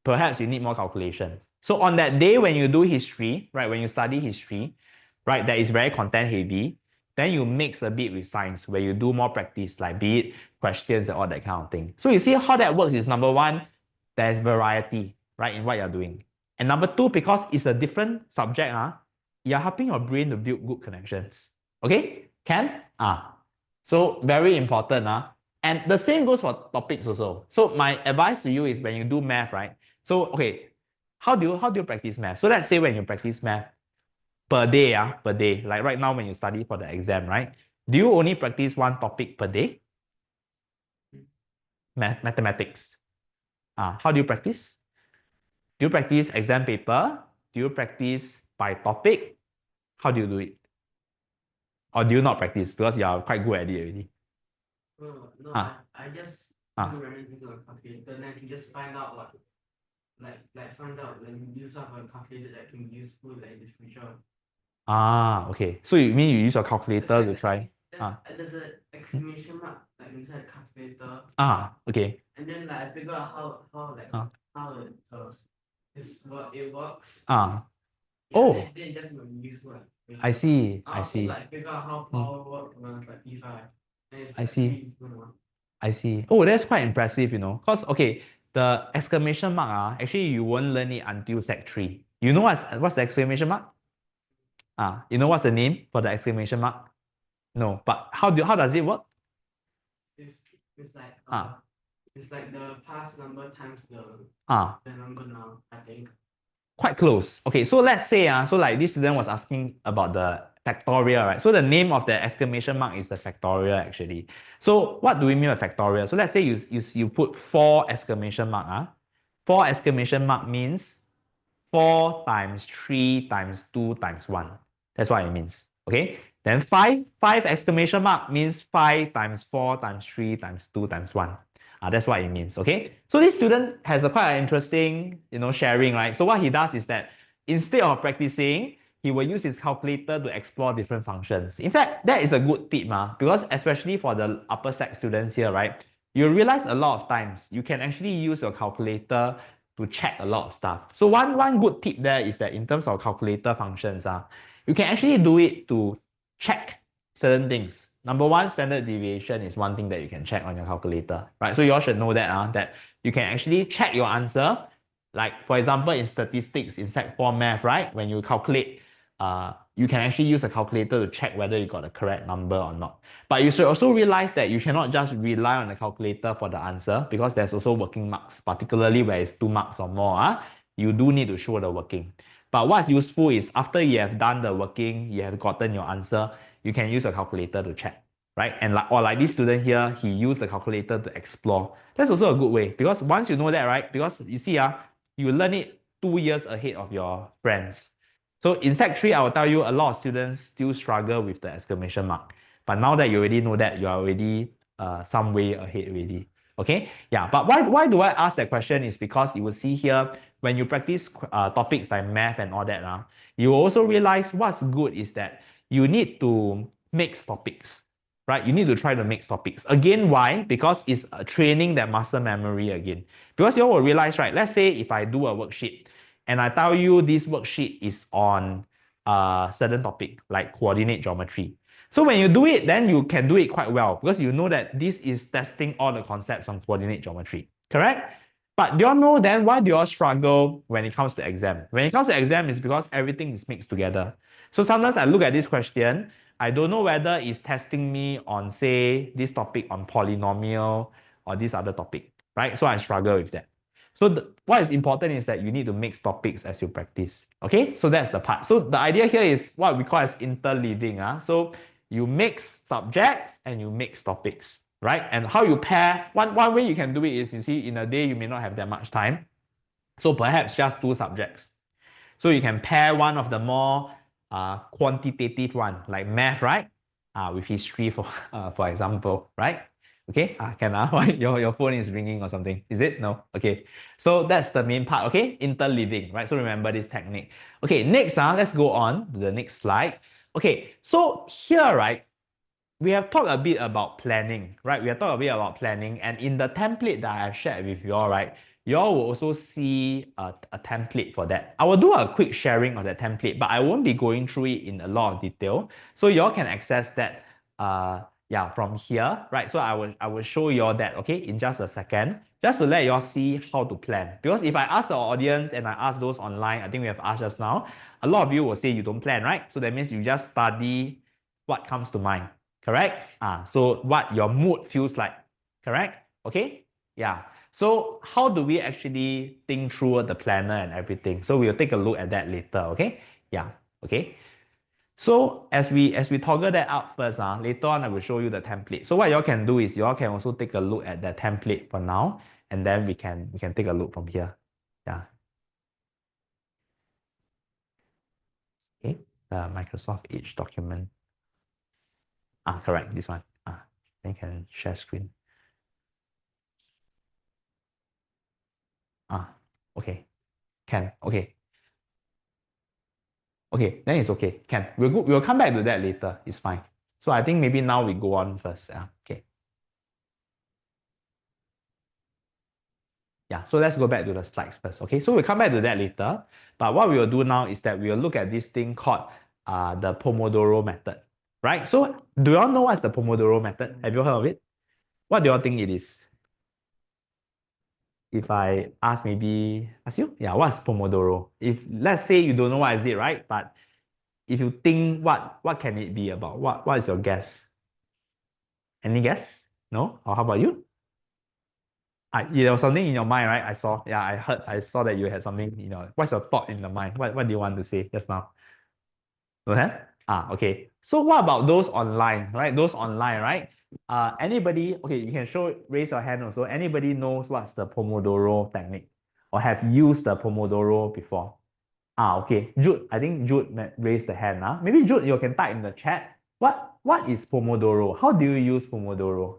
Speaker 1: perhaps you need more calculation. So on that day when you do history, right, when you study history, right, that is very content heavy, then you mix a bit with science where you do more practice, like be it questions and all that kind of thing. So you see how that works is, number one, there's variety, right, in what you're doing. And number two, because it's a different subject, you're helping your brain to build good connections. Okay? Can? So very important. And the same goes for topics also. So my advice to you is when you do math, right? So okay, how do you practice math? So let's say when you practice math per day, like right now when you study for the exam, right? Do you only practice one topic per day? Mathematics. How do you practice? Do you practice exam paper? Do you practice by topic? How do you do it? Or do you not practice because you are quite good at it already?
Speaker 2: No, I just do random things on a calculator, and I can just find out find out like use up a calculator that can be useful like in the future.
Speaker 1: Okay. So you mean you use your calculator to try?
Speaker 2: There's an exclamation mark like inside the calculator.
Speaker 1: Okay.
Speaker 2: And then like I figure out how it works.
Speaker 1: Oh,
Speaker 2: Then just useful.
Speaker 1: I see.
Speaker 2: I also like figure out how power works when it's like P5.
Speaker 1: I see. I see. Oh, that's quite impressive, Because, okay, the exclamation mark, actually, you won't learn it until Sec 3. You know what's the exclamation mark? You know what's the name for the exclamation mark? No, but how does it work?
Speaker 2: It's like it's like the past number times the number now, I think.
Speaker 1: Quite close. Okay, so let's say, so like this student was asking about the factorial, right? So the name of the exclamation mark is the factorial actually. So what do we mean by factorial? So let's say you put 4 exclamation mark. 4 exclamation mark means 4 times 3 times 2 times 1. That's what it means. Okay. Then 5 exclamation mark means 5 times 4 times 3 times 2 times 1. That's what it means. Okay. So this student has a quite interesting, sharing, right? So what he does is that instead of practicing, he will use his calculator to explore different functions. In fact, that is a good tip, because especially for the upper sec students here, right? You realize a lot of times you can actually use your calculator to check a lot of stuff. So one good tip there is that in terms of calculator functions, you can actually do it to check certain things. Number one, standard deviation is one thing that you can check on your calculator, right? So you all should know that, that you can actually check your answer. Like for example, in statistics, in Sec 4 math, right? When you calculate, you can actually use a calculator to check whether you got the correct number or not. But you should also realize that you cannot just rely on the calculator for the answer because there's also working marks, particularly where it's 2 marks or more. You do need to show the working. But what's useful is after you have done the working, you have gotten your answer, you can use a calculator to check, right? And like this student here, he used the calculator to explore. That's also a good way because once you know that, right? Because you see, you learn it 2 years ahead of your friends. So in Sec 3, I will tell you a lot of students still struggle with the exclamation mark. But now that you already know that, you are already some way ahead already. Okay, yeah, but why do I ask that question is because you will see here, when you practice topics like math and all that, you will also realize what's good is that you need to mix topics, right? You need to try to mix topics. Again, why? Because it's training that muscle memory again. Because you all will realize, right? Let's say if I do a worksheet and I tell you this worksheet is on a certain topic like coordinate geometry. So when you do it, then you can do it quite well because you know that this is testing all the concepts on coordinate geometry, correct? But do you all know then why do you all struggle when it comes to exam? When it comes to exam, it's because everything is mixed together. So sometimes I look at this question, I don't know whether it's testing me on, say, this topic on polynomial or this other topic, right? So I struggle with that. So what is important is that you need to mix topics as you practice. Okay, so that's the part. So the idea here is what we call as interleaving. So you mix subjects and you mix topics, right? And how you pair, one way you can do it is, you see, in a day you may not have that much time. So perhaps just 2 subjects. So you can pair one of the more quantitative one, like math, right? With history, for example, right? Okay, can why your phone is ringing or something? Is it? No? Okay. So that's the main part, okay? Interleaving, right? So remember this technique. Okay, next, let's go on to the next slide. Okay, so here, right, we have talked a bit about planning, right? We have talked a bit about planning, and in the template that I have shared with you all, right, you all will also see a template for that. I will do a quick sharing of the template, but I won't be going through it in a lot of detail. So you all can access that yeah, from here, right? So I will show you all that, okay, in just a second, just to let you all see how to plan. Because if I ask the audience and I ask those online, I think we have asked just now, a lot of you will say you don't plan, right? So that means you just study what comes to mind. Correct? So what your mood feels like. Correct? Okay? Yeah. So how do we actually think through the planner and everything? So we'll take a look at that later. Okay? Yeah. Okay. So as we toggle that out first, later on I will show you the template. So what y'all can do is y'all can also take a look at the template for now, and then we can take a look from here. Yeah. Okay. The Microsoft Edge document. Correct. This one. Then you can share screen. Okay. Can. Okay. Okay, then it's okay. Can. We'll come back to that later. It's fine. So I think maybe now we go on first. Okay. Yeah, so let's go back to the slides first. Okay, so we'll come back to that later. But what we will do now is that we'll look at this thing called the Pomodoro method. Right? So do you all know what's the Pomodoro method? Have you heard of it? What do you all think it is? If I ask you, yeah, what's Pomodoro? If let's say you don't know what is it, right? But if you think what can it be about? What is your guess? Any guess? No? Or how about you? There was something in your mind, right? I saw. Yeah, I saw that you had something, what's your thought in the mind? What do you want to say just now? Don't have? Okay. So what about those online, right? Those online, right? Anybody, okay, you can raise your hand also. Anybody knows what's the Pomodoro technique or have used the Pomodoro before? Okay. Jude, I think Jude raised the hand. Maybe Jude, you can type in the chat. What is Pomodoro? How do you use Pomodoro?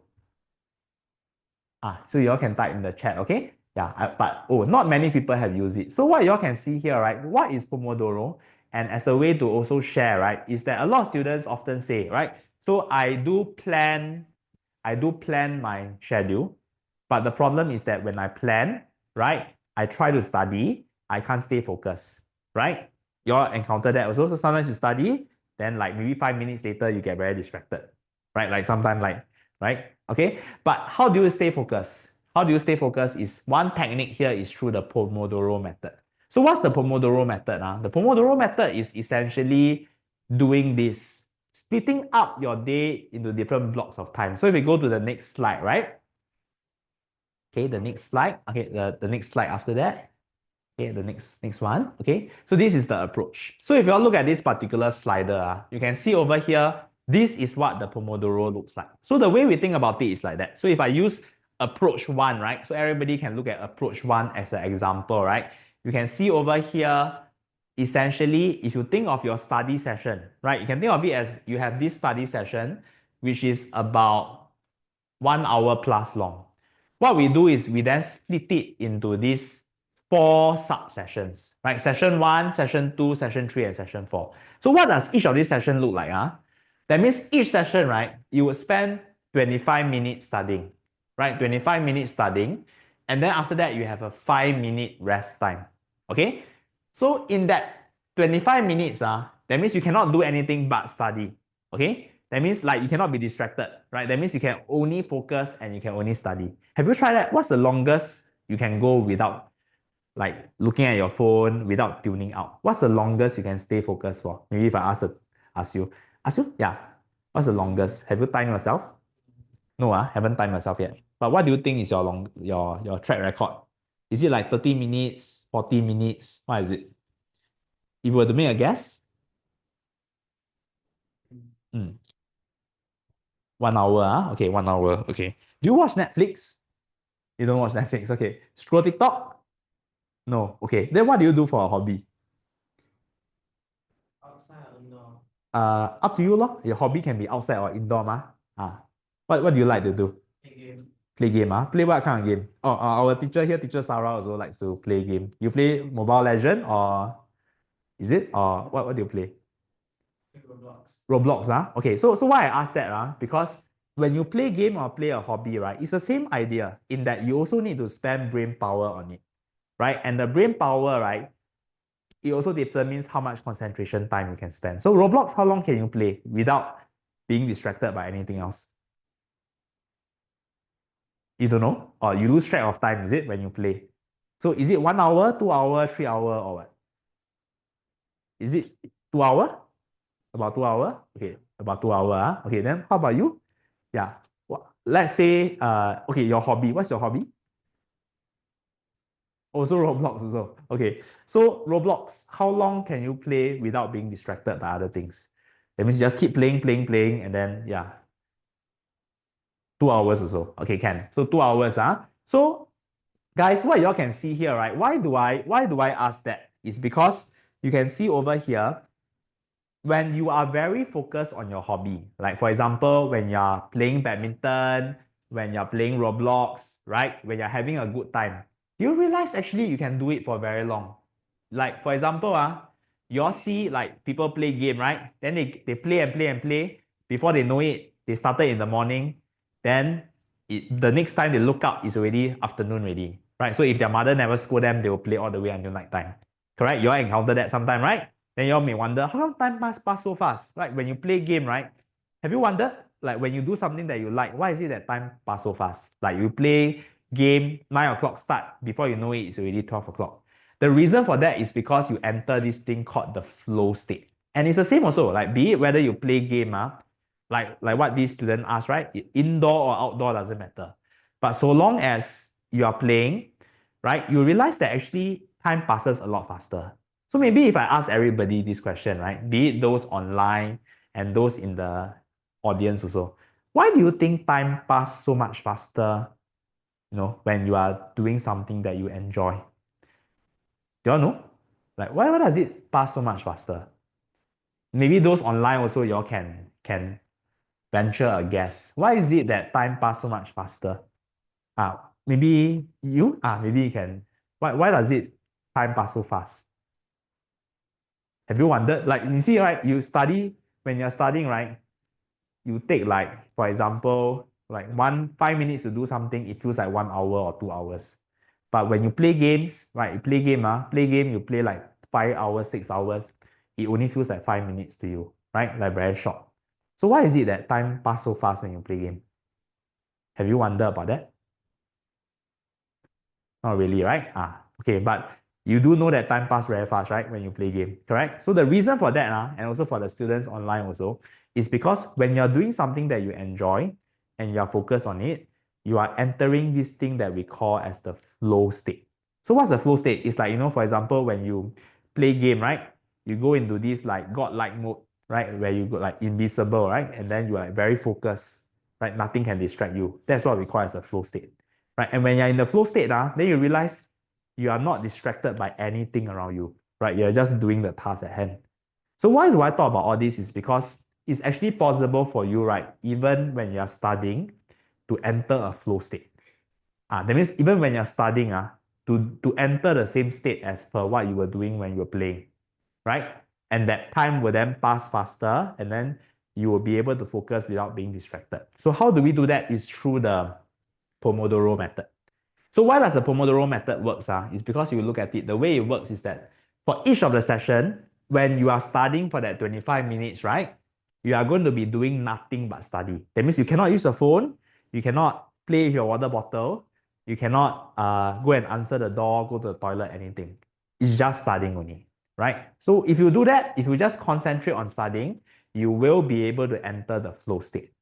Speaker 1: So y'all can type in the chat, okay? Yeah, but not many people have used it. So what y'all can see here, right? What is Pomodoro? And as a way to also share, right, is that a lot of students often say, right? So I do plan my schedule, but the problem is that when I plan, right, I try to study, I can't stay focused, right? Y'all encounter that also. So sometimes you study, then like maybe 5 minutes later, you get very distracted, right? Like sometimes like, right? Okay. But how do you stay focused? How do you stay focused is one technique here is through the Pomodoro method. So what's the Pomodoro method? The Pomodoro method is essentially doing this, splitting up your day into different blocks of time. So if we go to the next slide, right? Okay, the next slide. Okay, the next slide after that. Okay, the next one. Okay, so this is the approach. So if you all look at this particular slider, you can see over here, this is what the Pomodoro looks like. So the way we think about it is like that. So if I use approach one, right? So everybody can look at approach one as an example, right? You can see over here, essentially, if you think of your study session, right? You can think of it as you have this study session, which is about 1 hour plus long. What we do is we then split it into these 4 sub-sessions, right? Session 1, Session 2, Session 3, and Session 4. So what does each of these sessions look like? That means each session, right, you would spend 25 minutes studying, right? 25 minutes studying. And then after that, you have a 5-minute rest time, okay? So in that 25 minutes, that means you cannot do anything but study, okay? That means like you cannot be distracted, right? That means you can only focus and you can only study. Have you tried that? What's the longest you can go without like looking at your phone, without tuning out? What's the longest you can stay focused for? Maybe if I ask you, yeah. What's the longest? Have you timed yourself? No, haven't timed myself yet. But what do you think is your track record? Is it like 30 minutes, 40 minutes? What is it? If you were to make a guess? 1 hour, Okay, 1 hour. Okay. Do you watch Netflix? You don't watch Netflix. Okay. Scroll TikTok? No. Okay. Then what do you do for a hobby?
Speaker 2: Outside or indoor?
Speaker 1: Up to you, lor. Your hobby can be outside or indoor, ma. What do you like to do?
Speaker 2: Play game.
Speaker 1: Play game, Play what kind of game? Our teacher here, Teacher Sarah, also likes to play game. You play Mobile Legend or is it? Or what do you play?
Speaker 2: Roblox.
Speaker 1: Roblox, Okay, so why I asked that, because when you play game or play a hobby, right, it's the same idea in that you also need to spend brain power on it, right? And the brain power, right, it also determines how much concentration time you can spend. So Roblox, how long can you play without being distracted by anything else? You don't know? Or you lose track of time, is it, when you play? So is it 1 hour, 2 hour, 3 hour, or what? Is it 2 hour? About 2 hour? Okay, about 2 hour. Okay, then how about you? Yeah. Let's say, okay, your hobby. What's your hobby? Also Roblox also. Okay. So Roblox, how long can you play without being distracted by other things? That means you just keep playing, and then yeah. 2 hours or so. Okay, can. So 2 hours, So guys, what y'all can see here, right? Why do I ask that? It's because you can see over here, when you are very focused on your hobby, like for example, when you're playing badminton, when you're playing Roblox, right? When you're having a good time, you realize actually you can do it for very long. Like for example, you all see like people play game, right? Then they play and play and play. Before they know it, they started in the morning. Then the next time they look up, it's already afternoon already, right? So if their mother never scold them, they will play all the way until nighttime. Correct? You all encounter that sometime, right? Then you all may wonder, how come time pass so fast? Like when you play game, right? Have you wondered, like when you do something that you like, why is it that time pass so fast? Like you play game, 9 o'clock start, before you know it, it's already 12 o'clock. The reason for that is because you enter this thing called the flow state. And it's the same also, like be it whether you play game, like what this student asked, right? Indoor or outdoor doesn't matter. But so long as you are playing, right, you realize that actually time passes a lot faster. So maybe if I ask everybody this question, right, be it those online and those in the audience also, why do you think time pass so much faster, when you are doing something that you enjoy? Do y'all know? Like, why does it pass so much faster? Maybe those online also, y'all can venture a guess. Why is it that time pass so much faster? Maybe you? Maybe you can. Why does it time pass so fast? Have you wondered? Like, you see, right? When you're studying, right? You take, like, for example, like 5 minutes to do something, it feels like 1 hour or 2 hours. But when you play games, right? Play game, you play like 5 hours, 6 hours, it only feels like 5 minutes to you, right? Like very short. So why is it that time pass so fast when you play game? Have you wondered about that? Not really, right? Okay, but you do know that time pass very fast, right? When you play game, correct? So the reason for that, and also for the students online also, is because when you're doing something that you enjoy and you're focused on it, you are entering this thing that we call as the flow state. So what's the flow state? It's like, for example, when you play game, right? You go into this like godlike mode, right? Where you go like invisible, right? And then you are like very focused, right? Nothing can distract you. That's what we call as a flow state. Right? And when you're in the flow state, then you realize you are not distracted by anything around you, right? You're just doing the task at hand. So why do I talk about all this is because it's actually possible for you, right? Even when you're studying, to enter a flow state. That means even when you're studying, to enter the same state as per what you were doing when you were playing, right? And that time will then pass faster, and then you will be able to focus without being distracted. So how do we do that? Is through the Pomodoro method. So why does the Pomodoro method works? It's because you look at it, the way it works is that for each of the session, when you are studying for that 25 minutes, right? You are going to be doing nothing but study. That means you cannot use the phone, you cannot play with your water bottle, you cannot go and answer the door, go to the toilet, anything. It's just studying only, right? So if you do that, if you just concentrate on studying, you will be able to enter the flow state.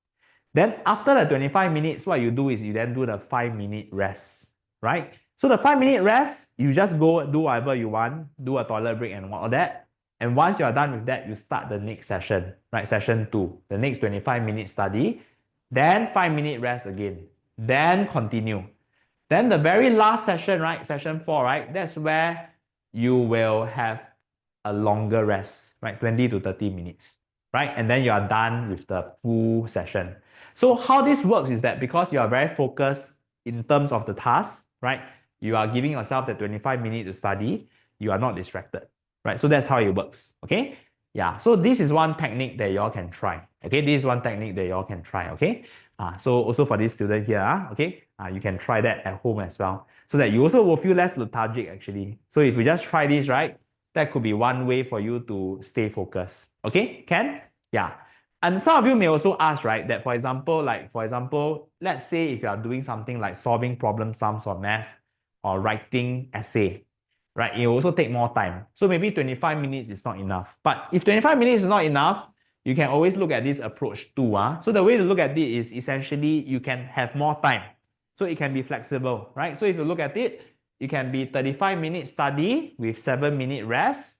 Speaker 1: Then after the 25 minutes, what you do is you then do the 5-minute rest, right? So the 5-minute rest, you just go do whatever you want, do a toilet break and all that. And once you are done with that, you start the next session, right? Session 2, the next 25-minute study, then 5-minute rest again, then continue. Then the very last session, right? Session 4, right? That's where you will have a longer rest, right? 20 to 30 minutes, right? And then you are done with the full session. So how this works is that because you are very focused in terms of the task, right? You are giving yourself the 25 minutes to study, you are not distracted, right? So that's how it works, okay? Yeah, so this is one technique that y'all can try, okay? This is one technique that y'all can try, okay? So also for this student here, okay? You can try that at home as well, so that you also will feel less lethargic actually. So if you just try this, right? That could be one way for you to stay focused, okay? Can? Yeah. And some of you may also ask, right, that for example, let's say if you are doing something like solving problem sums or math or writing essay, right, it will also take more time. So maybe 25 minutes is not enough. But if 25 minutes is not enough, you can always look at this approach too. So the way to look at it is essentially you can have more time. So it can be flexible, right? So if you look at it, it can be 35-minute study with 7-minute rest,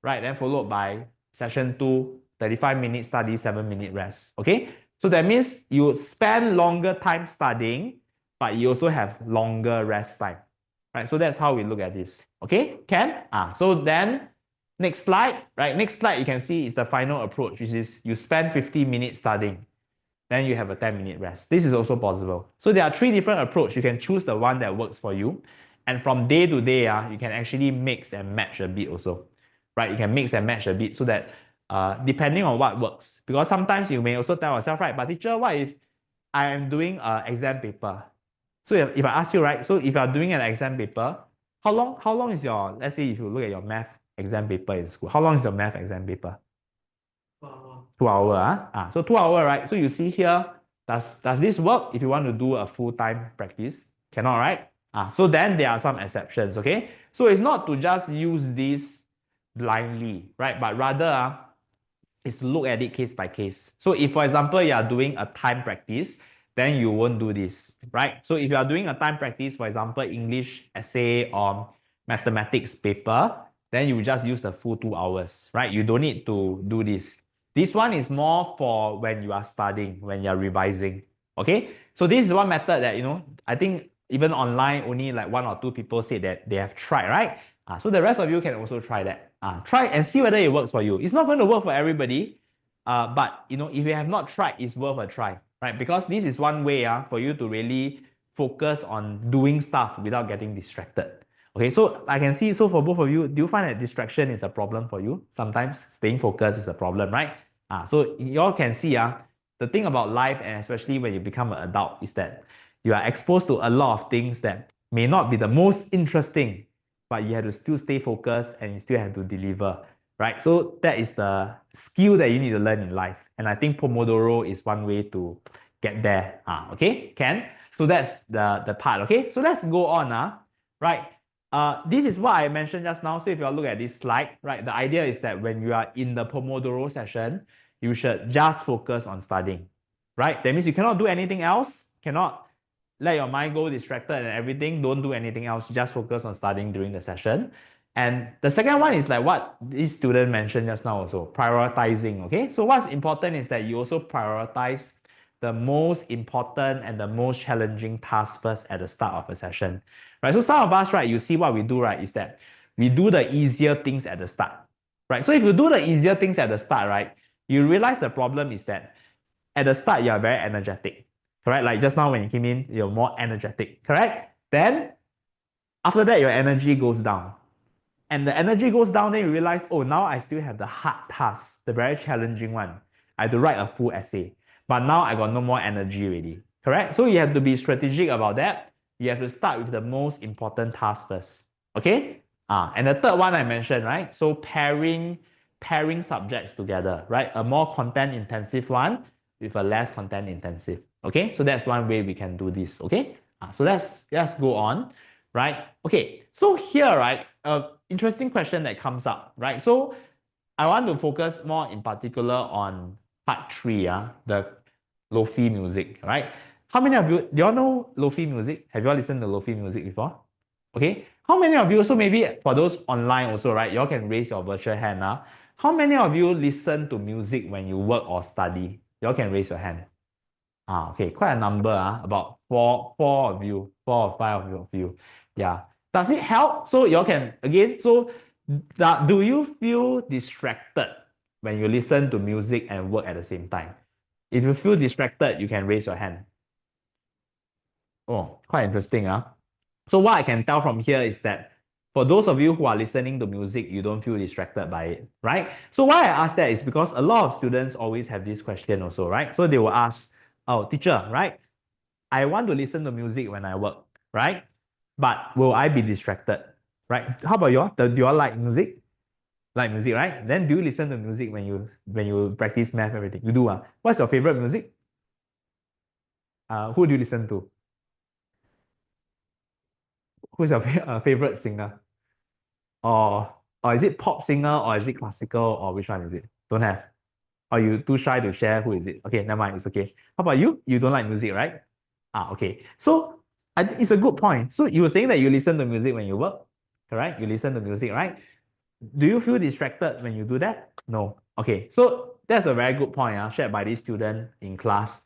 Speaker 1: right? Then followed by session 2, 35-minute study, 7-minute rest. Okay, so that means you spend longer time studying, but you also have longer rest time, right? So that's how we look at this. Okay, can? So then next slide, right? Next slide you can see is the final approach, which is you spend 50 minutes studying, then you have a 10-minute rest. This is also possible. So there are 3 different approaches. You can choose the one that works for you. And from day to day, you can actually mix and match a bit also, right? You can mix and match a bit so that depending on what works. Because sometimes you may also tell yourself, right, but teacher, what if I am doing an exam paper? So if I ask you, right, so if you are doing an exam paper, how long is your, let's say if you look at your math exam paper in school, how long is your math exam paper? 2 hours. So 2 hours, right? So you see here, does this work if you want to do a full-time practice? Cannot, right? So then there are some exceptions, okay? So it's not to just use this blindly, right? But rather, is to look at it case by case. So if, for example, you are doing a time practice, then you won't do this, right? So if you are doing a time practice, for example, English essay or mathematics paper, then you just use the full 2 hours, right? You don't need to do this. This one is more for when you are studying, when you're revising, okay? So this is one method that, I think even online, only like 1 or 2 people say that they have tried, right? So the rest of you can also try that. Try and see whether it works for you. It's not going to work for everybody, but if you have not tried, it's worth a try, right? Because this is one way for you to really focus on doing stuff without getting distracted. Okay, so I can see, so for both of you, do you find that distraction is a problem for you? Sometimes staying focused is a problem, right? So you all can see, the thing about life, and especially when you become an adult, is that you are exposed to a lot of things that may not be the most interesting, but you have to still stay focused and you still have to deliver, right? So that is the skill that you need to learn in life. And I think Pomodoro is one way to get there. Okay, Ken? So that's the part, okay? So let's go on, right? This is what I mentioned just now. So if you look at this slide, right, the idea is that when you are in the Pomodoro session, you should just focus on studying, right? That means you cannot do anything else, cannot let your mind go distracted and everything. Don't do anything else, just focus on studying during the session. And the second one is like what this student mentioned just now also, prioritizing, okay? So what's important is that you also prioritize the most important and the most challenging task first at the start of a session, right? So some of us, right, you see what we do, right, is that we do the easier things at the start, right? So if you do the easier things at the start, right, you realize the problem is that at the start, you are very energetic, correct? Like just now when you came in, you're more energetic, correct? Then after that, your energy goes down. And the energy goes down, then you realize, oh, now I still have the hard task, the very challenging one. I have to write a full essay. But now I got no more energy already, correct? So you have to be strategic about that. You have to start with the most important task first, okay? And the third one I mentioned, right? So pairing subjects together, right? A more content intensive one with a less content intensive, okay? So that's one way we can do this, okay? So let's go on, right? Okay, so here, right, interesting question that comes up, right? So I want to focus more in particular on part 3, the lofi music, right? How many of you, do you all know lofi music? Have you all listened to lofi music before? Okay, how many of you, so maybe for those online also, right, you all can raise your virtual hand now. How many of you listen to music when you work or study? You all can raise your hand. Okay, quite a number, about four of you, 4 or 5 of you. Yeah. Does it help? So you all can, again, so do you feel distracted when you listen to music and work at the same time? If you feel distracted, you can raise your hand. Oh, quite interesting, So what I can tell from here is that for those of you who are listening to music, you don't feel distracted by it, right? So why I ask that is because a lot of students always have this question also, right? So they will ask, oh, teacher, right? I want to listen to music when I work, right? But will I be distracted, right? How about you all? Do you all like music? Like music, right? Then do you listen to music when you practice math, everything? You do, What's your favorite music? Who do you listen to? Who's your favorite singer? Or is it pop singer or is it classical or which one is it? Don't have. Or you too shy to share who is it? Okay, never mind, it's okay. How about you? You don't like music, right? Okay. So it's a good point. So you were saying that you listen to music when you work, correct? You listen to music, right? Do you feel distracted when you do that? No. Okay. So that's a very good point shared by this student in class.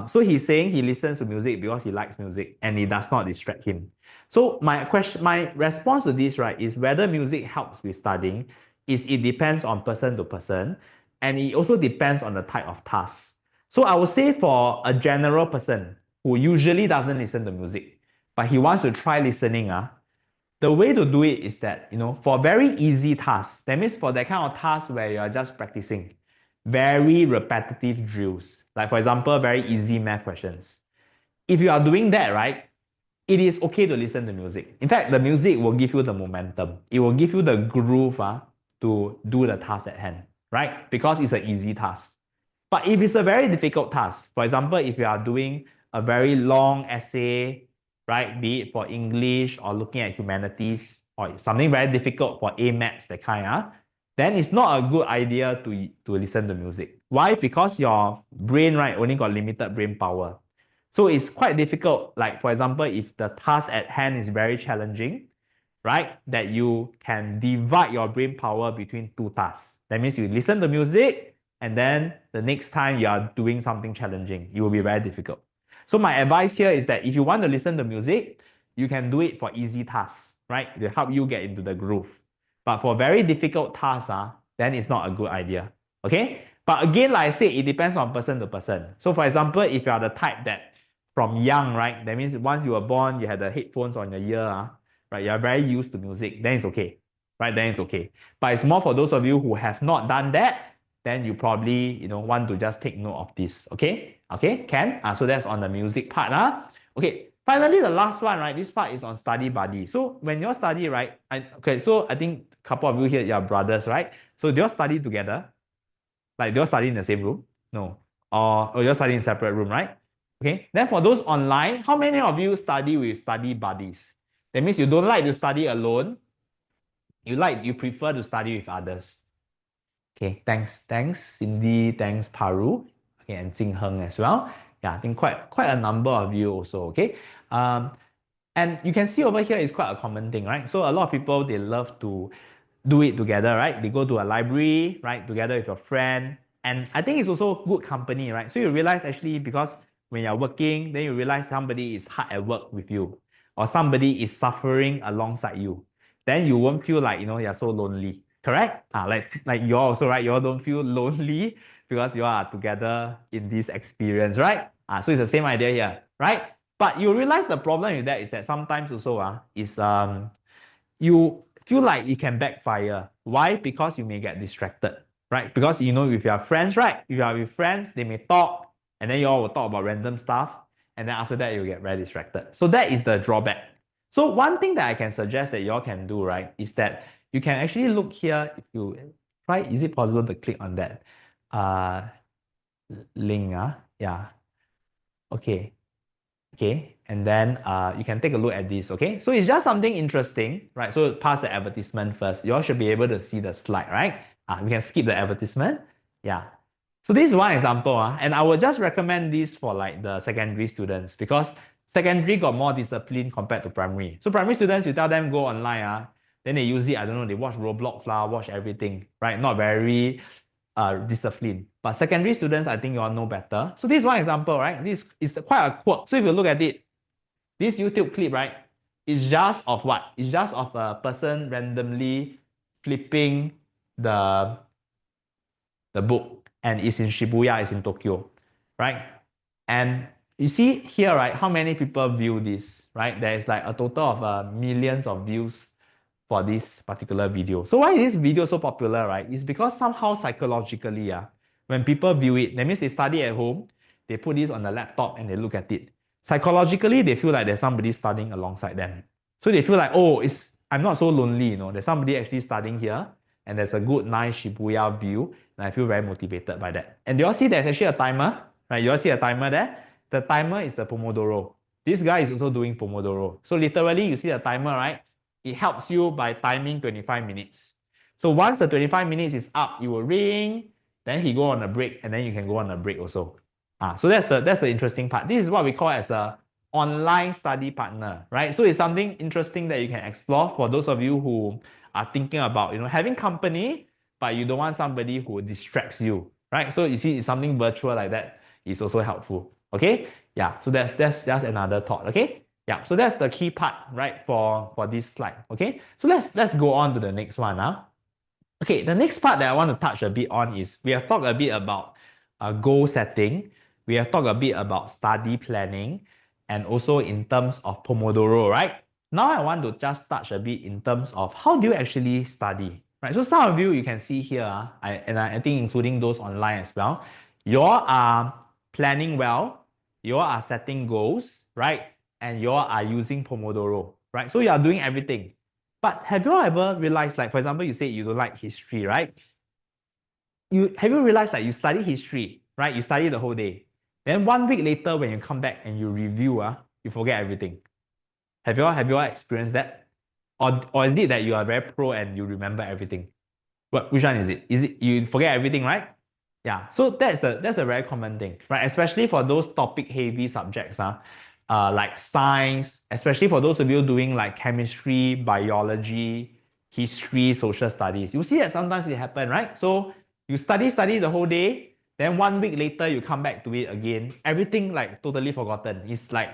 Speaker 1: So he's saying he listens to music because he likes music and it does not distract him. So my response to this, right, is whether music helps with studying is it depends on person to person, and it also depends on the type of task. So I would say for a general person who usually doesn't listen to music, but he wants to try listening, the way to do it is that, for very easy tasks, that means for that kind of task where you're just practicing, very repetitive drills, like for example, very easy math questions. If you are doing that, right, it is okay to listen to music. In fact, the music will give you the momentum. It will give you the groove to do the task at hand, right? Because it's an easy task. But if it's a very difficult task, for example, if you are doing a very long essay, right, be it for English or looking at humanities or something very difficult for A maths, that kind, then it's not a good idea to listen to music. Why? Because your brain, right, only got limited brain power. So it's quite difficult. Like, for example, if the task at hand is very challenging, right? That you can divide your brain power between two tasks. That means you listen to music, and then the next time you are doing something challenging, it will be very difficult. So my advice here is that if you want to listen to music, you can do it for easy tasks, right? To help you get into the groove. But for very difficult tasks, then it's not a good idea. Okay? But again, like I said, it depends on person to person. So for example, if you are the type that from young, right? That means once you were born, you had the headphones on your ear, right? You're very used to music, then it's okay, right? Then it's okay. But it's more for those of you who have not done that, then you probably, want to just take note of this, okay? Okay, can? So that's on the music part, Okay, finally, the last one, right? This part is on study buddy. So when you study, right? So I think a couple of you here, you're brothers, right? So do you study together? Like, do you study in the same room? No. Or you study in separate room, right? Okay. Then for those online, how many of you study with study buddies? That means you don't like to study alone. You prefer to study with others. Okay, thanks Cindy, thanks Paru, okay, and Jing Heng as well. Yeah, I think quite a number of you also. Okay, and you can see over here is quite a common thing, right? So a lot of people, they love to do it together, right? They go to a library, right, together with your friend. And I think it's also good company, right? So you realize actually, because when you're working, then you realize somebody is hard at work with you, or somebody is suffering alongside you. Then you won't feel like, you're so lonely. Correct? Like you also, right? You all don't feel lonely because you are together in this experience, right? So it's the same idea here, right? But you realize the problem with that is that sometimes also is you feel like it can backfire. Why? Because you may get distracted, right? Because with your friends, right? If you are with friends, they may talk, and then you all will talk about random stuff, and then after that you get very distracted. So that is the drawback. So one thing that I can suggest that you all can do, right, is that you can actually look here. If you try, is it possible to click on that link? Yeah. Okay. Okay, and then you can take a look at this, okay? So it's just something interesting, right? So pass the advertisement first. You all should be able to see the slide, right? We can skip the advertisement. Yeah. So this is one example, and I would just recommend this for like the secondary students because secondary got more discipline compared to primary. So primary students, you tell them go online, then they use it, I don't know, they watch Roblox, watch everything, right? Not very discipline. But secondary students, I think you all know better. So this is one example, right? This is quite a quirk. So if you look at it, this YouTube clip, right, is just of what? It's just of a person randomly flipping the book, and it's in Shibuya, it's in Tokyo, right? And you see here, right, how many people view this, right? There is like a total of millions of views for this particular video. So why is this video so popular, right? It's because somehow psychologically, when people view it, that means they study at home, they put this on the laptop and they look at it. Psychologically, they feel like there's somebody studying alongside them. So they feel like, oh, I'm not so lonely, there's somebody actually studying here, and there's a good, nice Shibuya view, and I feel very motivated by that. And you all see there's actually a timer, right? You all see a timer there? The timer is the Pomodoro. This guy is also doing Pomodoro. So literally, you see the timer, right? It helps you by timing 25 minutes. So once the 25 minutes is up, it will ring, then he go on a break, and then you can go on a break also. So that's the interesting part. This is what we call as a online study partner, right? So it's something interesting that you can explore for those of you who are thinking about having company, but you don't want somebody who distracts you, right? So you see, it's something virtual like that is also helpful. Okay, yeah. So that's just another thought. Okay, yeah. So that's the key part, right, for this slide. Okay, so let's go on to the next one now. Okay, the next part that I want to touch a bit on is we have talked a bit about goal setting. We have talked a bit about study planning, and also in terms of Pomodoro, right? Now I want to just touch a bit in terms of how do you actually study, right? So some of you can see here, I think including those online as well, you all are planning well, you all are setting goals, right? And you all are using Pomodoro, right? So you are doing everything. But have you ever realized, like, for example, you say you don't like history, right? Have you realized that you study history, right? You study the whole day. Then 1 week later, when you come back and you review, you forget everything. Have you all experienced that? Or is it that you are very pro and you remember everything? Which one is it? Is it you forget everything, right? Yeah, so that's a very common thing, right? Especially for those topic heavy subjects, like science, especially for those of you doing like chemistry, biology, history, social studies. You see that sometimes it happen, right? So you study the whole day, then 1 week later you come back to it again. Everything like totally forgotten. It's like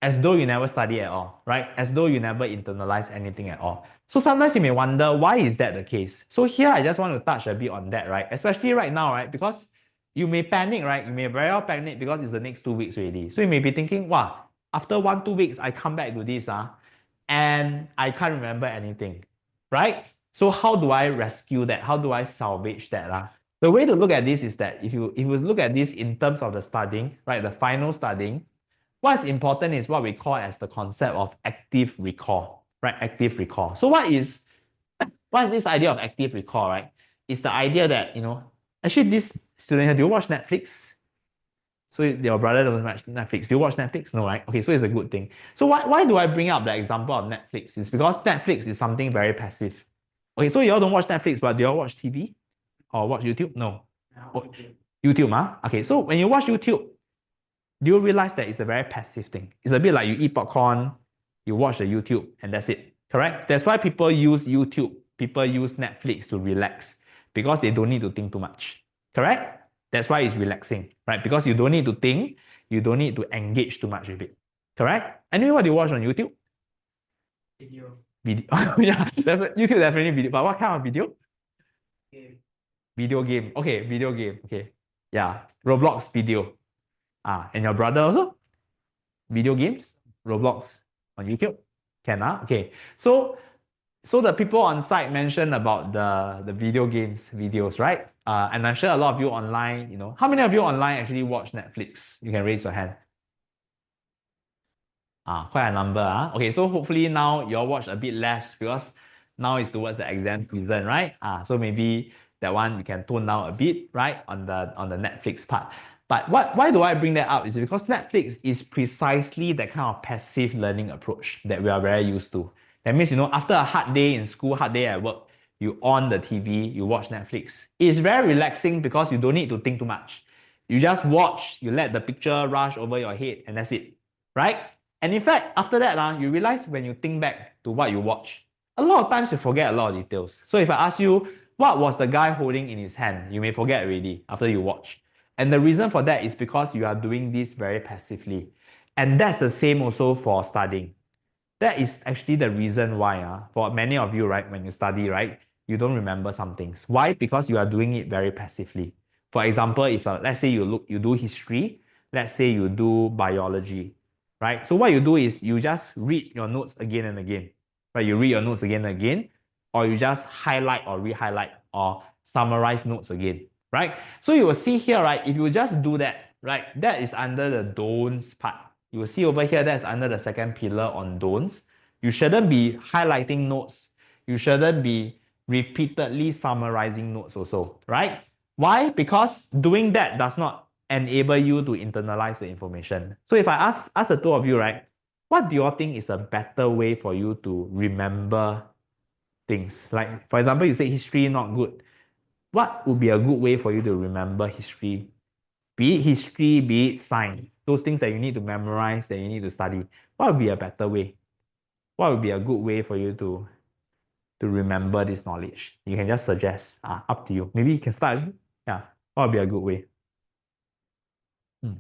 Speaker 1: as though you never study at all, right? As though you never internalize anything at all. So sometimes you may wonder, why is that the case? So here I just want to touch a bit on that, right? Especially right now, right? Because you may panic, right? You may very well panic because it's the next 2 weeks already. So you may be thinking, wow, after 1, 2 weeks, I come back to this, and I can't remember anything, right? So how do I rescue that? How do I salvage that? The way to look at this is that if you look at this in terms of the studying, right? The final studying, what's important is what we call as the concept of active recall, right? Active recall. So what is this idea of active recall, right? It's the idea that, actually this student here, do you watch Netflix? So your brother doesn't watch Netflix. Do you watch Netflix? No, right? Okay, so it's a good thing. So why do I bring up the example of Netflix? It's because Netflix is something very passive. Okay, so you all don't watch Netflix, but do you all watch TV or watch YouTube? No. Oh, YouTube, huh? Okay, so when you watch YouTube, do you realize that it's a very passive thing? It's a bit like you eat popcorn, you watch the YouTube, and that's it. Correct? That's why people use YouTube, people use Netflix to relax because they don't need to think too much. Correct? That's why it's relaxing, right? Because you don't need to think, you don't need to engage too much with it. Correct? Anyway, what do you watch on YouTube?
Speaker 2: Video.
Speaker 1: Video. Yeah, YouTube definitely video. But what kind of video?
Speaker 2: Game.
Speaker 1: Video game. Okay, video game. Okay. Yeah. Roblox video. And your brother also? Video games? Roblox on YouTube? Can, okay. So the people on site mentioned about the video games videos, right? And I'm sure a lot of you online, how many of you online actually watch Netflix? You can raise your hand. Quite a number. Okay, so hopefully now you all watch a bit less because now it's towards the exam season, right? So maybe that one you can tone down a bit, right? On the Netflix part. But why do I bring that up is because Netflix is precisely that kind of passive learning approach that we are very used to. That means, after a hard day in school, hard day at work, you on the TV, you watch Netflix. It's very relaxing because you don't need to think too much. You just watch, you let the picture rush over your head, and that's it, right? And in fact, after that, you realize when you think back to what you watch, a lot of times you forget a lot of details. So if I ask you, what was the guy holding in his hand? You may forget already after you watch. And the reason for that is because you are doing this very passively. And that's the same also for studying. That is actually the reason why, for many of you, right, when you study, right, you don't remember some things. Why? Because you are doing it very passively. For example, if let's say you do history, let's say you do biology, right? So what you do is you just read your notes again and again, right? You read your notes again and again, or you just highlight or re-highlight or summarize notes again, right? So you will see here, right? If you just do that, right, that is under the don'ts part. You will see over here, that's under the second pillar on don'ts. You shouldn't be highlighting notes. You shouldn't be repeatedly summarizing notes also, right? Why? Because doing that does not enable you to internalize the information. So if I ask the two of you, right, what do you all think is a better way for you to remember things? Like, for example, you say history not good. What would be a good way for you to remember history? Be it history, be it science, those things that you need to memorize, that you need to study. What would be a better way? What would be a good way for you to remember this knowledge? You can just suggest. Up to you. Maybe you can start. Yeah. What would be a good way? Hmm.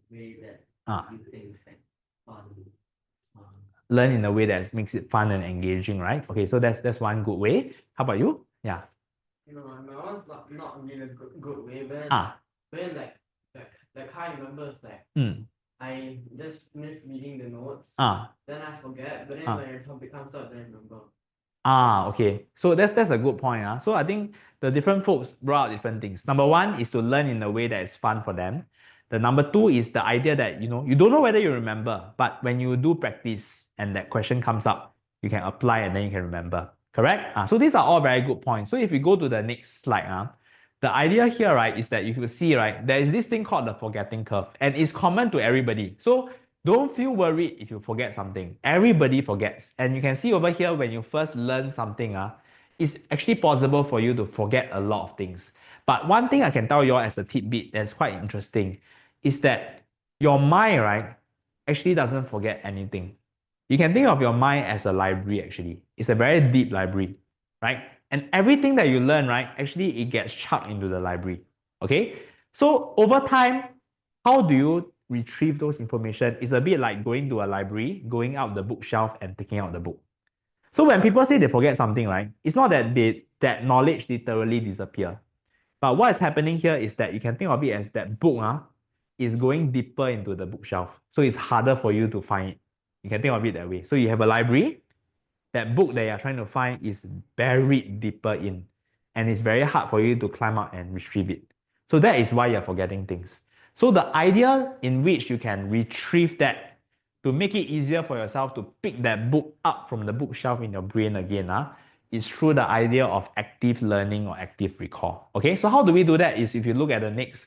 Speaker 2: Way that you think fun.
Speaker 1: Learn in a way that makes it fun and engaging, right? Okay, so that's one good way. How about you? Yeah.
Speaker 2: No, my one's not really a good way, but when like how I remember is like I just finished reading the notes, then I forget, but then when the topic comes up, then I remember.
Speaker 1: Okay. So that's a good point. So I think the different folks brought out different things. Number one is to learn in a way that is fun for them. The number two is the idea that, you don't know whether you remember, but when you do practice and that question comes up, you can apply and then you can remember. Correct? So these are all very good points. So if we go to the next slide, the idea here, right, is that you will see, right, there is this thing called the forgetting curve, and it's common to everybody. So Don't feel worried if you forget something. Everybody forgets. And you can see over here when you first learn something, it's actually possible for you to forget a lot of things. But one thing I can tell you all as a tidbit that's quite interesting is that your mind, right, actually doesn't forget anything. You can think of your mind as a library actually. It's a very deep library, right? And everything that you learn, right, actually it gets chucked into the library. Okay? So over time, how do you retrieve those information? It's a bit like going to a library, going out the bookshelf and taking out the book. So when people say they forget something, right, it's not that that knowledge literally disappear. But what is happening here is that you can think of it as that book is going deeper into the bookshelf. So it's harder for you to find it. You can think of it that way. So you have a library, that book that you're trying to find is buried deeper in, and it's very hard for you to climb up and retrieve it. So that is why you're forgetting things. So the idea in which you can retrieve that to make it easier for yourself to pick that book up from the bookshelf in your brain again, is through the idea of active learning or active recall. Okay, so how do we do that is if you look at the next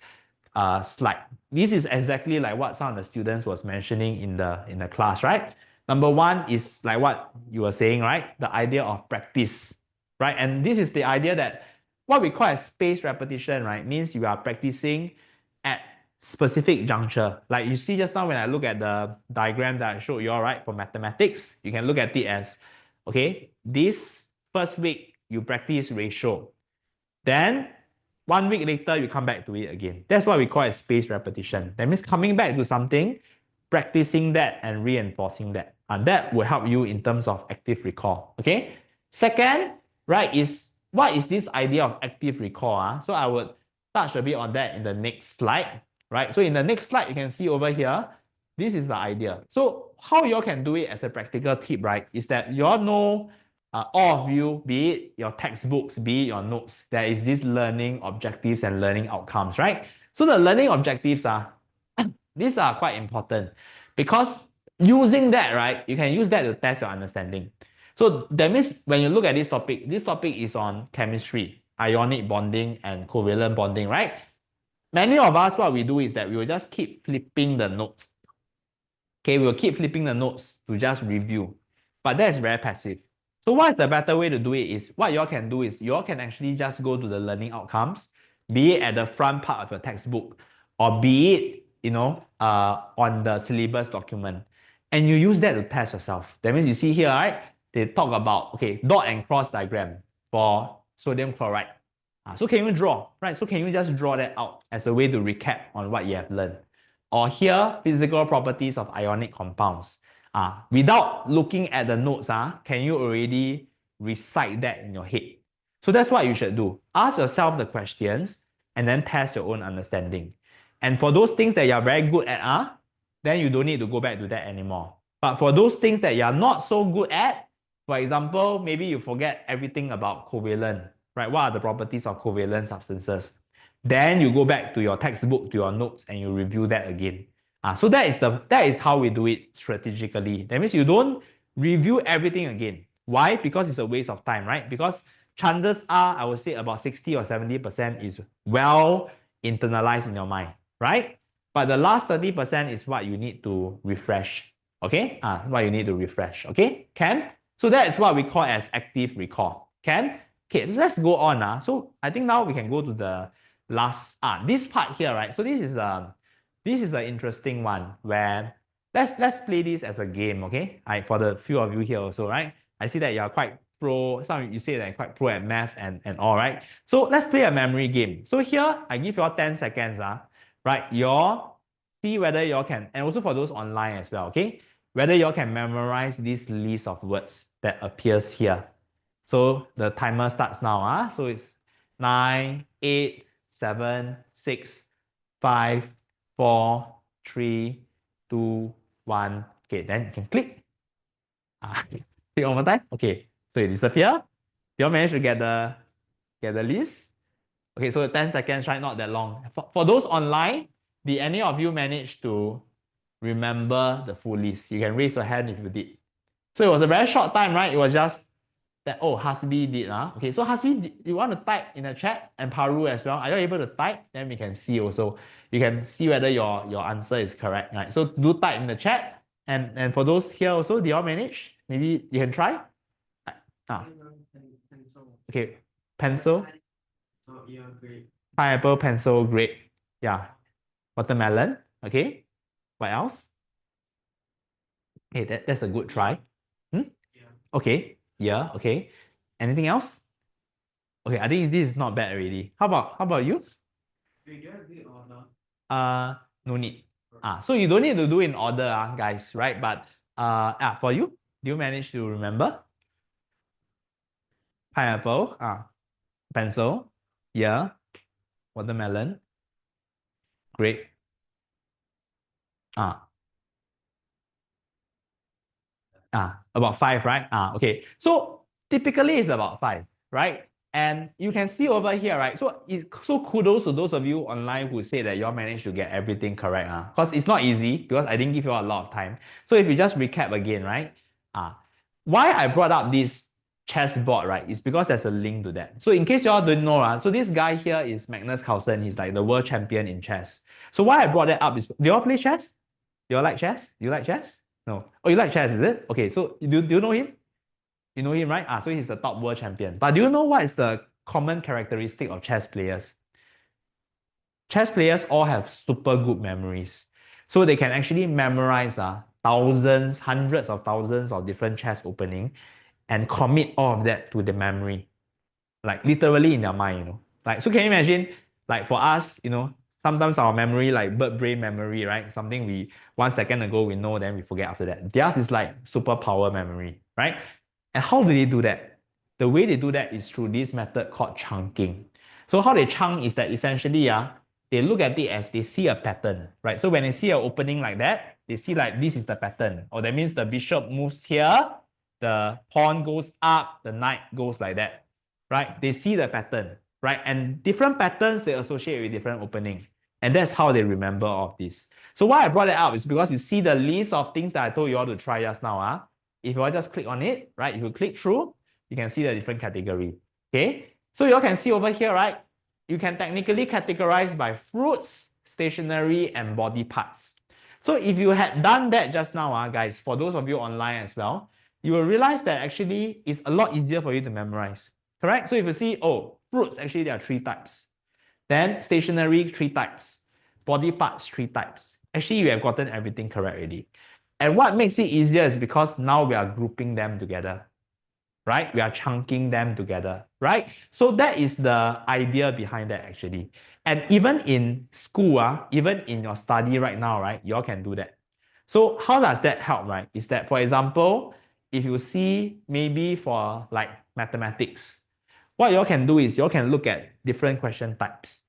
Speaker 1: slide. This is exactly like what some of the students was mentioning in the class, right? Number one is like what you were saying, right? The idea of practice, right? And this is the idea that what we call as spaced repetition, right? Means you are practicing at specific juncture. Like you see just now when I look at the diagram that I showed you all, right, for mathematics, you can look at it as, okay, this first week you practice ratio. Then 1 week later, you come back to it again. That's what we call as spaced repetition. That means coming back to something, practicing that and reinforcing that. And that will help you in terms of active recall. Okay. Second, right, is what is this idea of active recall? So I would touch a bit on that in the next slide. Right. So in the next slide, you can see over here, this is the idea. So how you all can do it as a practical tip, right, is that you all know all of you, be it your textbooks, be it your notes, there is this learning objectives and learning outcomes, right? So the learning objectives are, these are quite important because using that, right, you can use that to test your understanding. So that means when you look at this topic is on chemistry, ionic bonding and covalent bonding, right? Many of us, what we do is that we will just keep flipping the notes. Okay, we'll keep flipping the notes to just review, but that is very passive. So what is the better way to do it is, what you all can do is, you all can actually just go to the learning outcomes, be it at the front part of your textbook, or be it, on the syllabus document, and you use that to test yourself. That means you see here, right, they talk about, okay, dot and cross diagram for sodium chloride. So can you draw, right? So can you just draw that out as a way to recap on what you have learned? Or here, physical properties of ionic compounds. Without looking at the notes, can you already recite that in your head? So that's what you should do. Ask yourself the questions and then test your own understanding. And for those things that you're very good at, then you don't need to go back to that anymore. But for those things that you're not so good at, for example, maybe you forget everything about covalent, right? What are the properties of covalent substances? Then you go back to your textbook, to your notes, and you review that again. So that is how we do it strategically. That means you don't review everything again. Why? Because it's a waste of time, right? Because chances are, I would say about 60 or 70% is well internalized in your mind, right? But the last 30% is what you need to refresh. Okay? What you need to refresh. Okay? Can? So that is what we call as active recall. Can? Okay, let's go on. So I think now we can go to the last this part here, right? So this is an interesting one where let's play this as a game, okay? For the few of you here also, right? I see that you're quite pro. Some of you say that you're quite pro at math and all, right? So let's play a memory game. So here I give you all 10 seconds, right? You all see whether you all can, and also for those online as well, okay? Whether you all can memorize this list of words that appears here. So the timer starts now. So it's 9, 8, 7, 6, 5, 4, 3, 2, 1. Okay, then you can click. Click one more time. Okay, so it disappears. You all manage to get the list. Okay, so 10 seconds, right? Not that long. For those online, did any of you manage to remember the full list? You can raise your hand if you did. So it was a very short time, right? It was just that, oh, Hasbi did. Okay, so Hasbi, you want to type in the chat and Paru as well. Are you able to type? Then we can see also. You can see whether your answer is correct, right? So do type in the chat. And for those here also, do you all manage? Maybe you can try. Ah. Okay, pencil.
Speaker 2: Oh, yeah, great.
Speaker 1: Pineapple, pencil, grape. Yeah. Watermelon. Okay. What else? Okay, that's a good try. Hmm?
Speaker 2: Yeah.
Speaker 1: Okay. Yeah, okay. Anything else? Okay, I think this is not bad already. How about you?
Speaker 2: Wait, do you have the order?
Speaker 1: No need. So you don't need to do in order, guys, right? But for you, do you manage to remember? Pineapple, pencil, yeah, watermelon, grape, ah, about five, right? Okay. So typically it's about five, right? And you can see over here, right? So kudos to those of you online who say that you all managed to get everything correct. Because it's not easy because I didn't give you a lot of time. So if you just recap again, right? Why I brought up this chessboard, right? Is because there's a link to that. So in case you all don't know, so this guy here is Magnus Carlsen. He's like the world champion in chess. So why I brought that up is, do you all play chess? Do you all like chess? Do you like chess? No. Oh, you like chess, is it? Okay, so do you know him? You know him, right? So he's the top world champion. But do you know what is the common characteristic of chess players? Chess players all have super good memories. So they can actually memorize thousands, hundreds of thousands of different chess opening and commit all of that to the memory. Like literally in their mind. Like, so can you imagine, like for us, sometimes our memory, like bird brain memory, right? Something we 1 second ago we know, then we forget after that. Theirs is like superpower memory, right? And how do they do that? The way they do that is through this method called chunking. So how they chunk is that essentially, they look at it as they see a pattern, right? So when they see an opening like that, they see like this is the pattern. Or that means the bishop moves here, the pawn goes up, the knight goes like that, right? They see the pattern, right? And different patterns they associate with different opening. And that's how they remember all of this. So why I brought it up is because you see the list of things that I told you all to try just now. If you all just click on it, right? If you click through, you can see the different category. Okay. So you all can see over here, right? You can technically categorize by fruits, stationery, and body parts. So if you had done that just now, guys, for those of you online as well, you will realize that actually it's a lot easier for you to memorize. Correct? So if you see, oh, fruits, actually there are 3 types. Then stationery, 3 types. Body parts, 3 types. Actually, you have gotten everything correct already. And what makes it easier is because now we are grouping them together, right? We are chunking them together, right? So that is the idea behind that actually. And even in school, even in your study right now, right, you all can do that. So how does that help, right? Is that, for example, if you see maybe for like mathematics, what you all can do is you all can look at different question types,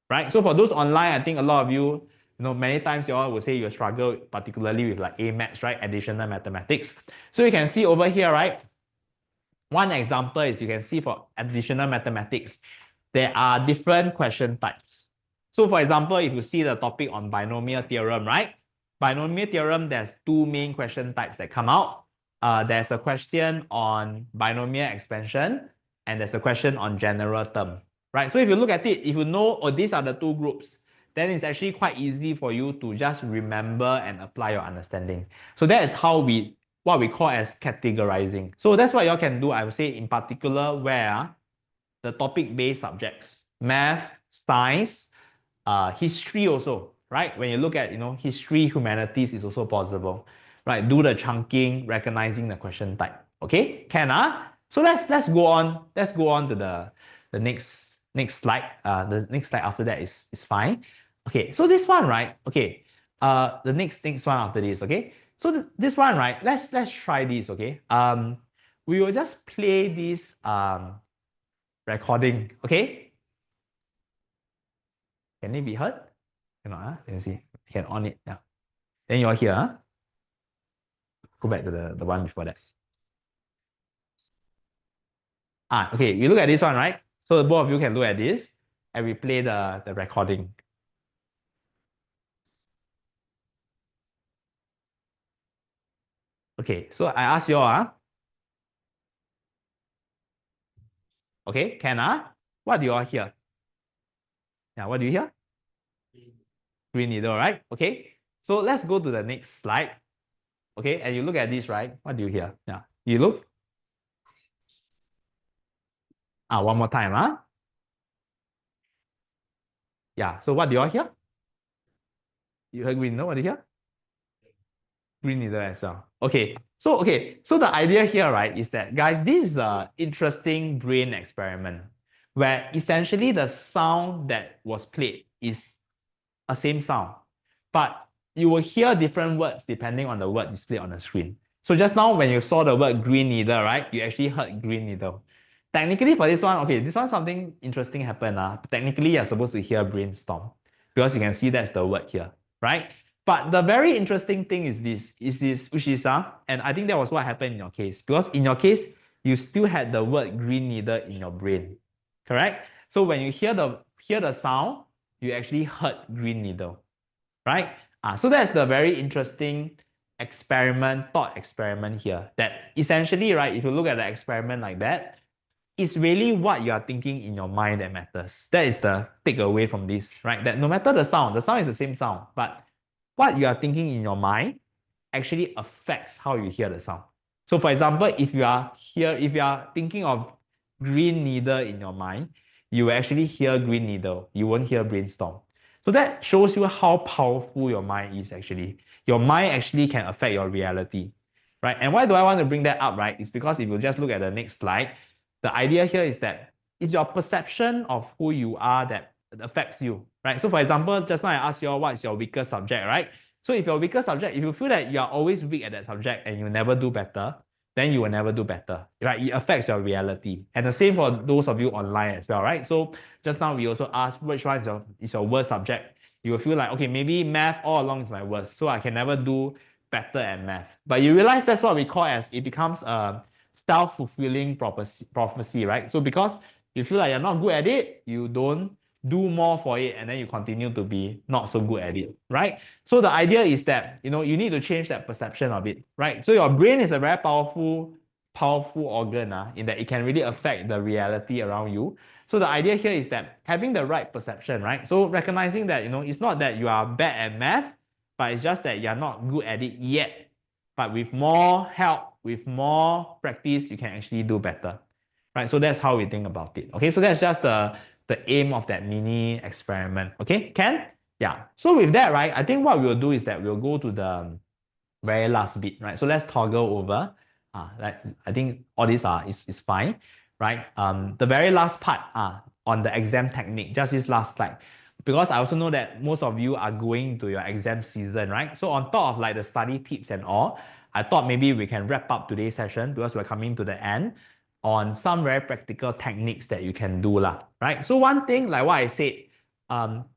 Speaker 1: right? So for those online, I think a lot of you, many times you all will say you struggle particularly with like A maths, right? Additional mathematics. So you can see over here, right? One example is you can see for additional mathematics, there are different question types. So for example, if you see the topic on binomial theorem, right? Binomial theorem, there's 2 main question types that come out. There's a question on binomial expansion, and there's a question on general term, right? So if you look at it, if you know, oh, these are the 2 groups, then it's actually quite easy for you to just remember and apply your understanding. So that is how what we call as categorizing. So that's what y'all can do, I would say, in particular, where the topic-based subjects, math, science, history also, right? When you look at, history, humanities is also possible, right? Do the chunking, recognizing the question type. Okay, can So let's go on. Let's go on to the next slide. The next slide after that is fine. Okay, so this one, right? Okay, the next one after this. Okay, so this one, right? Let's try this. Okay, we will just play this recording. Okay, can it be heard? Cannot, let me see. Can on it. Yeah. Then you're here. Go back to the one before that. Okay, you look at this one, right? So both of you can look at this and we play the recording. Okay, so I ask you all, Okay, can what do you all hear? Yeah, what do you hear? Green needle, right? Okay, so let's go to the next slide. Okay, and you look at this, right? What do you hear? Yeah, you look. One more time, Yeah, so what do you all hear? You heard green needle, what do you hear? Green needle as well. So the idea here, right, is that, guys, this is an interesting brain experiment where essentially the sound that was played is a same sound, but you will hear different words depending on the word displayed on the screen. So just now when you saw the word green needle, right, you actually heard green needle. Technically for this one, okay, this one something interesting happened. Technically, you're supposed to hear brainstorm because you can see that's the word here, right? But the very interesting thing is this, which is, and I think that was what happened in your case, because in your case, you still had the word green needle in your brain, correct? So when you hear the sound, you actually heard green needle, right? So that's the very interesting thought experiment here, that essentially, right, if you look at the experiment like that, it's really what you are thinking in your mind that matters. That is the takeaway from this, right? That no matter the sound is the same sound, but what you are thinking in your mind actually affects how you hear the sound. So for example, if you are thinking of green needle in your mind, you will actually hear green needle. You won't hear brainstorm. So that shows you how powerful your mind is actually. Your mind actually can affect your reality, right? And why do I want to bring that up, right? It's because if you just look at the next slide, the idea here is that it's your perception of who you are that affects you, right? So for example, just now I asked you all what's your weakest subject, right? So if your weakest subject, if you feel that you are always weak at that subject and you never do better, then you will never do better, right? It affects your reality. And the same for those of you online as well, right? So just now we also asked which one is your worst subject. You will feel like, okay, maybe math all along is my worst, so I can never do better at math. But you realize that's what we call as it becomes a self-fulfilling prophecy, right? So because you feel like you're not good at it, you don't do more for it, and then you continue to be not so good at it, right? So the idea is that, you need to change that perception of it, right? So your brain is a very powerful organ, in that it can really affect the reality around you. So the idea here is that having the right perception, right? So recognizing that, it's not that you are bad at math, but it's just that you're not good at it yet. But with more help, with more practice, you can actually do better, right? So that's how we think about it. Okay, so that's just the aim of that mini experiment. Okay, Ken? Yeah. So with that, right, I think what we'll do is that we'll go to the very last bit, right? So let's toggle over. Like I think all these is fine, right? The very last part on the exam technique, just this last slide. Because I also know that most of you are going to your exam season, right? So on top of like the study tips and all, I thought maybe we can wrap up today's session because we're coming to the end on some very practical techniques that you can do lah, right? So one thing, like what I said,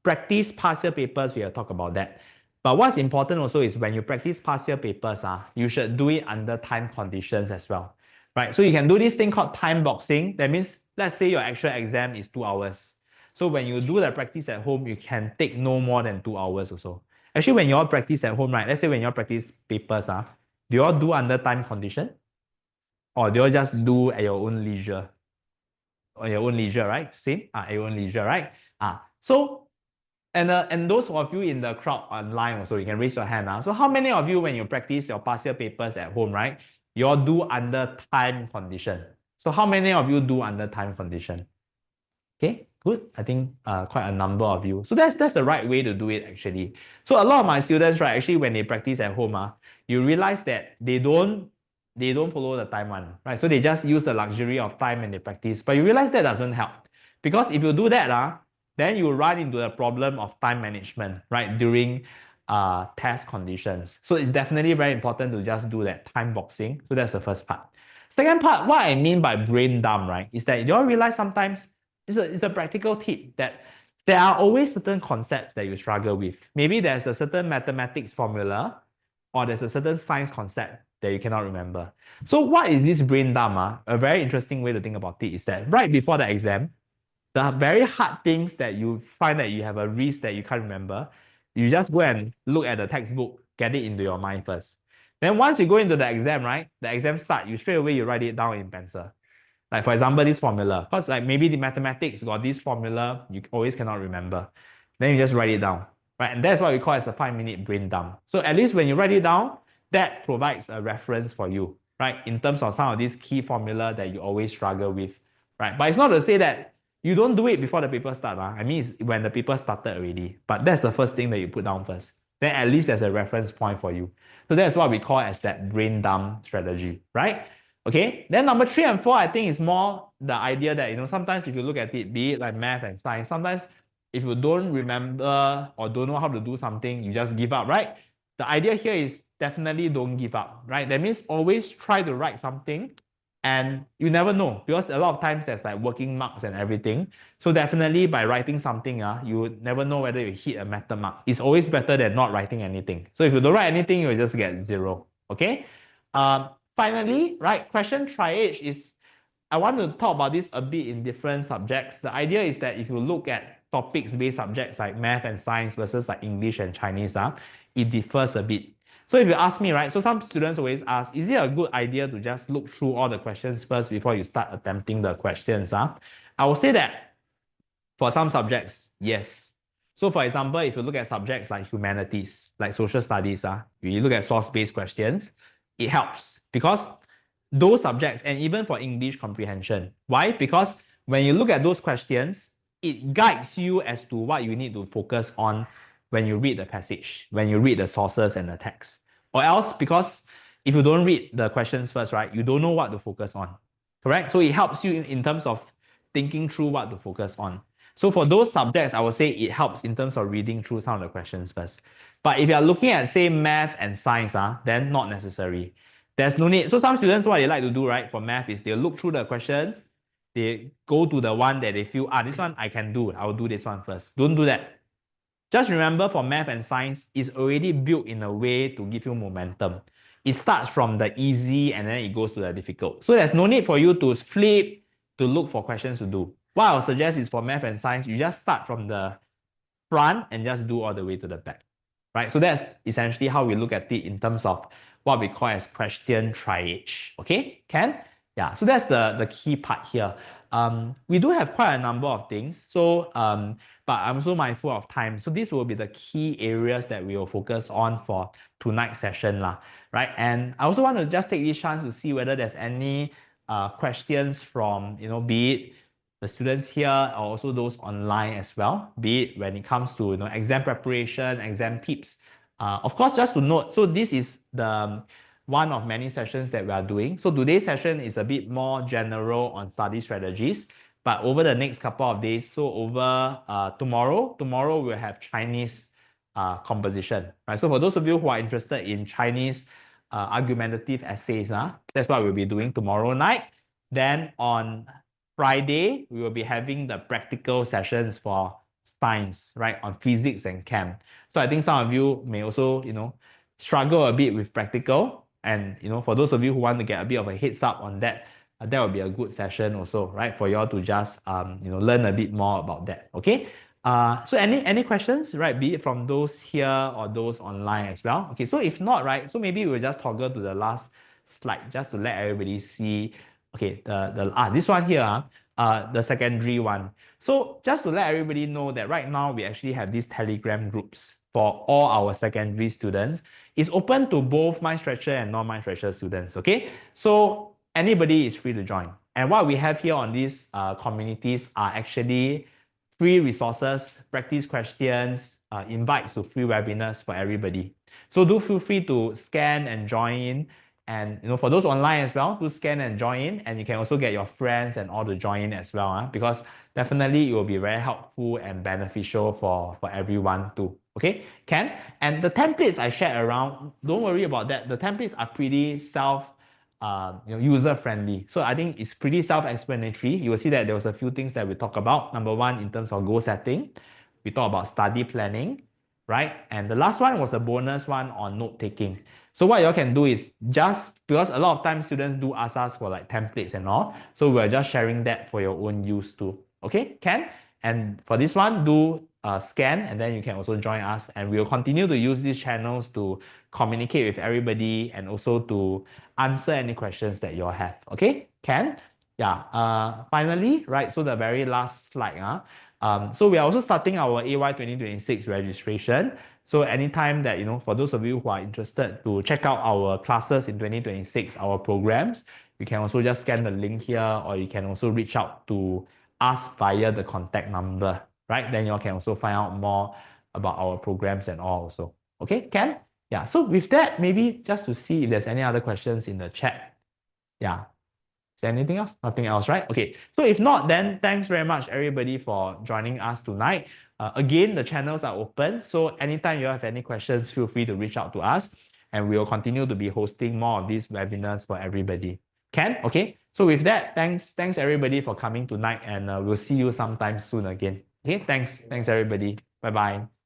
Speaker 1: practice past year papers, we will talk about that. But what's important also is when you practice past year papers, you should do it under time conditions as well, right? So you can do this thing called time boxing. That means, let's say your actual exam is 2 hours. So when you do the practice at home, you can take no more than 2 hours also. Actually, when you all practice at home, right? Let's say when you all practice papers, do you all do under time condition? Or do you all just do at your own leisure? On your own leisure, right? Same? At your own leisure, right? So and those of you in the crowd online also, you can raise your hand. So how many of you, when you practice your past year papers at home, right, you all do under time condition? So how many of you do under time condition? Okay, good. I think quite a number of you. So that's the right way to do it actually. So a lot of my students, right, actually when they practice at home, you realize that they don't follow the time one, right? So they just use the luxury of time and they practice. But you realize that doesn't help. Because if you do that, then you run into the problem of time management, right, during test conditions. So it's definitely very important to just do that time boxing. So that's the first part. Second part, what I mean by brain dump, right, is that you all realize sometimes it's a practical tip that there are always certain concepts that you struggle with. Maybe there's a certain mathematics formula or there's a certain science concept that you cannot remember. So what is this brain dump? A very interesting way to think about it is that right before the exam, the very hard things that you find that you have a risk that you can't remember, you just go and look at the textbook, get it into your mind first. Then once you go into the exam, right, the exam start, you straight away you write it down in pencil. Like for example, this formula, because like maybe the mathematics got this formula, you always cannot remember. Then you just write it down, right? And that's what we call as a 5-minute brain dump. So at least when you write it down, that provides a reference for you, right? In terms of some of these key formula that you always struggle with, right? But it's not to say that you don't do it before the paper start. I mean, it's when the paper started already. But that's the first thing that you put down first. Then at least there's a reference point for you. So that's what we call as that brain dump strategy, right? Okay, then number 3 and 4, I think is more the idea that, sometimes if you look at it, be it like math and science, sometimes if you don't remember or don't know how to do something, you just give up, right? The idea here is definitely don't give up, right? That means always try to write something and you never know because a lot of times there's like working marks and everything. So definitely by writing something, you never know whether you hit a meta mark. It's always better than not writing anything. So if you don't write anything, you'll just get 0, okay? Finally, right, question triage is, I want to talk about this a bit in different subjects. The idea is that if you look at topics-based subjects like math and science versus like English and Chinese, it differs a bit. So if you ask me, right, so some students always ask, is it a good idea to just look through all the questions first before you start attempting the questions? I will say that for some subjects, yes. So for example, if you look at subjects like humanities, like social studies, you look at source-based questions, it helps because those subjects, and even for English comprehension. Why? Because when you look at those questions, it guides you as to what you need to focus on when you read the passage, when you read the sources and the text. Or else, because if you don't read the questions first, right, you don't know what to focus on. Correct? So it helps you in terms of thinking through what to focus on. So for those subjects, I would say it helps in terms of reading through some of the questions first. But if you're looking at, say, math and science, then not necessary. There's no need. So some students, what they like to do, right, for math is they'll look through the questions, they go to the one that they feel, this one I can do, I'll do this one first. Don't do that. Just remember for math and science, it's already built in a way to give you momentum. It starts from the easy and then it goes to the difficult. So there's no need for you to flip to look for questions to do. What I'll suggest is for math and science, you just start from the front and just do all the way to the back, right? So that's essentially how we look at it in terms of what we call as question triage, okay? Yeah, so that's the key part here. We do have quite a number of things, so but I'm also mindful of time. So these will be the key areas that we will focus on for tonight's session, right? And I also want to just take this chance to see whether there's any questions from, be it the students here or also those online as well, be it when it comes to exam preparation, exam tips. Of course, just to note, so this is the one of many sessions that we are doing. So today's session is a bit more general on study strategies, but over the next couple of days, so over tomorrow we'll have Chinese composition, right? So for those of you who are interested in Chinese argumentative essays, that's what we'll be doing tomorrow night. Then on Friday, we will be having the practical sessions for science, right, on physics and chem. So I think some of you may also, struggle a bit with practical. And, for those of you who want to get a bit of a heads up on that, that will be a good session also, right, for you all to just, learn a bit more about that, okay? So any questions, right, be it from those here or those online as well? Okay, so if not, right, so maybe we'll just toggle to the last slide just to let everybody see. Okay, this one here, the secondary one. So just to let everybody know that right now we actually have these Telegram groups for all our secondary students. It's open to both MindStretcher and non-MindStretcher students, okay? So anybody is free to join. And what we have here on these communities are actually free resources, practice questions, invites to free webinars for everybody. So do feel free to scan and join in. And for those online as well, do scan and join in, and you can also get your friends and all to join in as well, because definitely it will be very helpful and beneficial for everyone too. Okay, and the templates I shared around, don't worry about that. The templates are pretty user friendly. So I think it's pretty self-explanatory. You will see that there was a few things that we talk about. Number one, in terms of goal setting, we talk about study planning, right? And the last one was a bonus one on note taking. So what y'all can do is just, because a lot of times students do ask us for like templates and all, so we're just sharing that for your own use too. Okay, and for this one, do scan, and then you can also join us, and we'll continue to use these channels to communicate with everybody and also to answer any questions that y'all have. Okay, yeah, finally, right, so the very last slide, so we are also starting our AY 2026 registration. So anytime that, for those of you who are interested to check out our classes in 2026, our programs, you can also just scan the link here, or you can also reach out to us via the contact number, right? Then you can also find out more about our programs and all also. Okay, Ken? Yeah, so with that, maybe just to see if there's any other questions in the chat. Yeah. Is there anything else? Nothing else, right? Okay. So if not, then thanks very much, everybody, for joining us tonight. Again, the channels are open. So anytime you have any questions, feel free to reach out to us. And we will continue to be hosting more of these webinars for everybody. Ken? Okay. So with that, thanks everybody for coming tonight. And we'll see you sometime soon again. Okay. Thanks everybody. Bye-bye.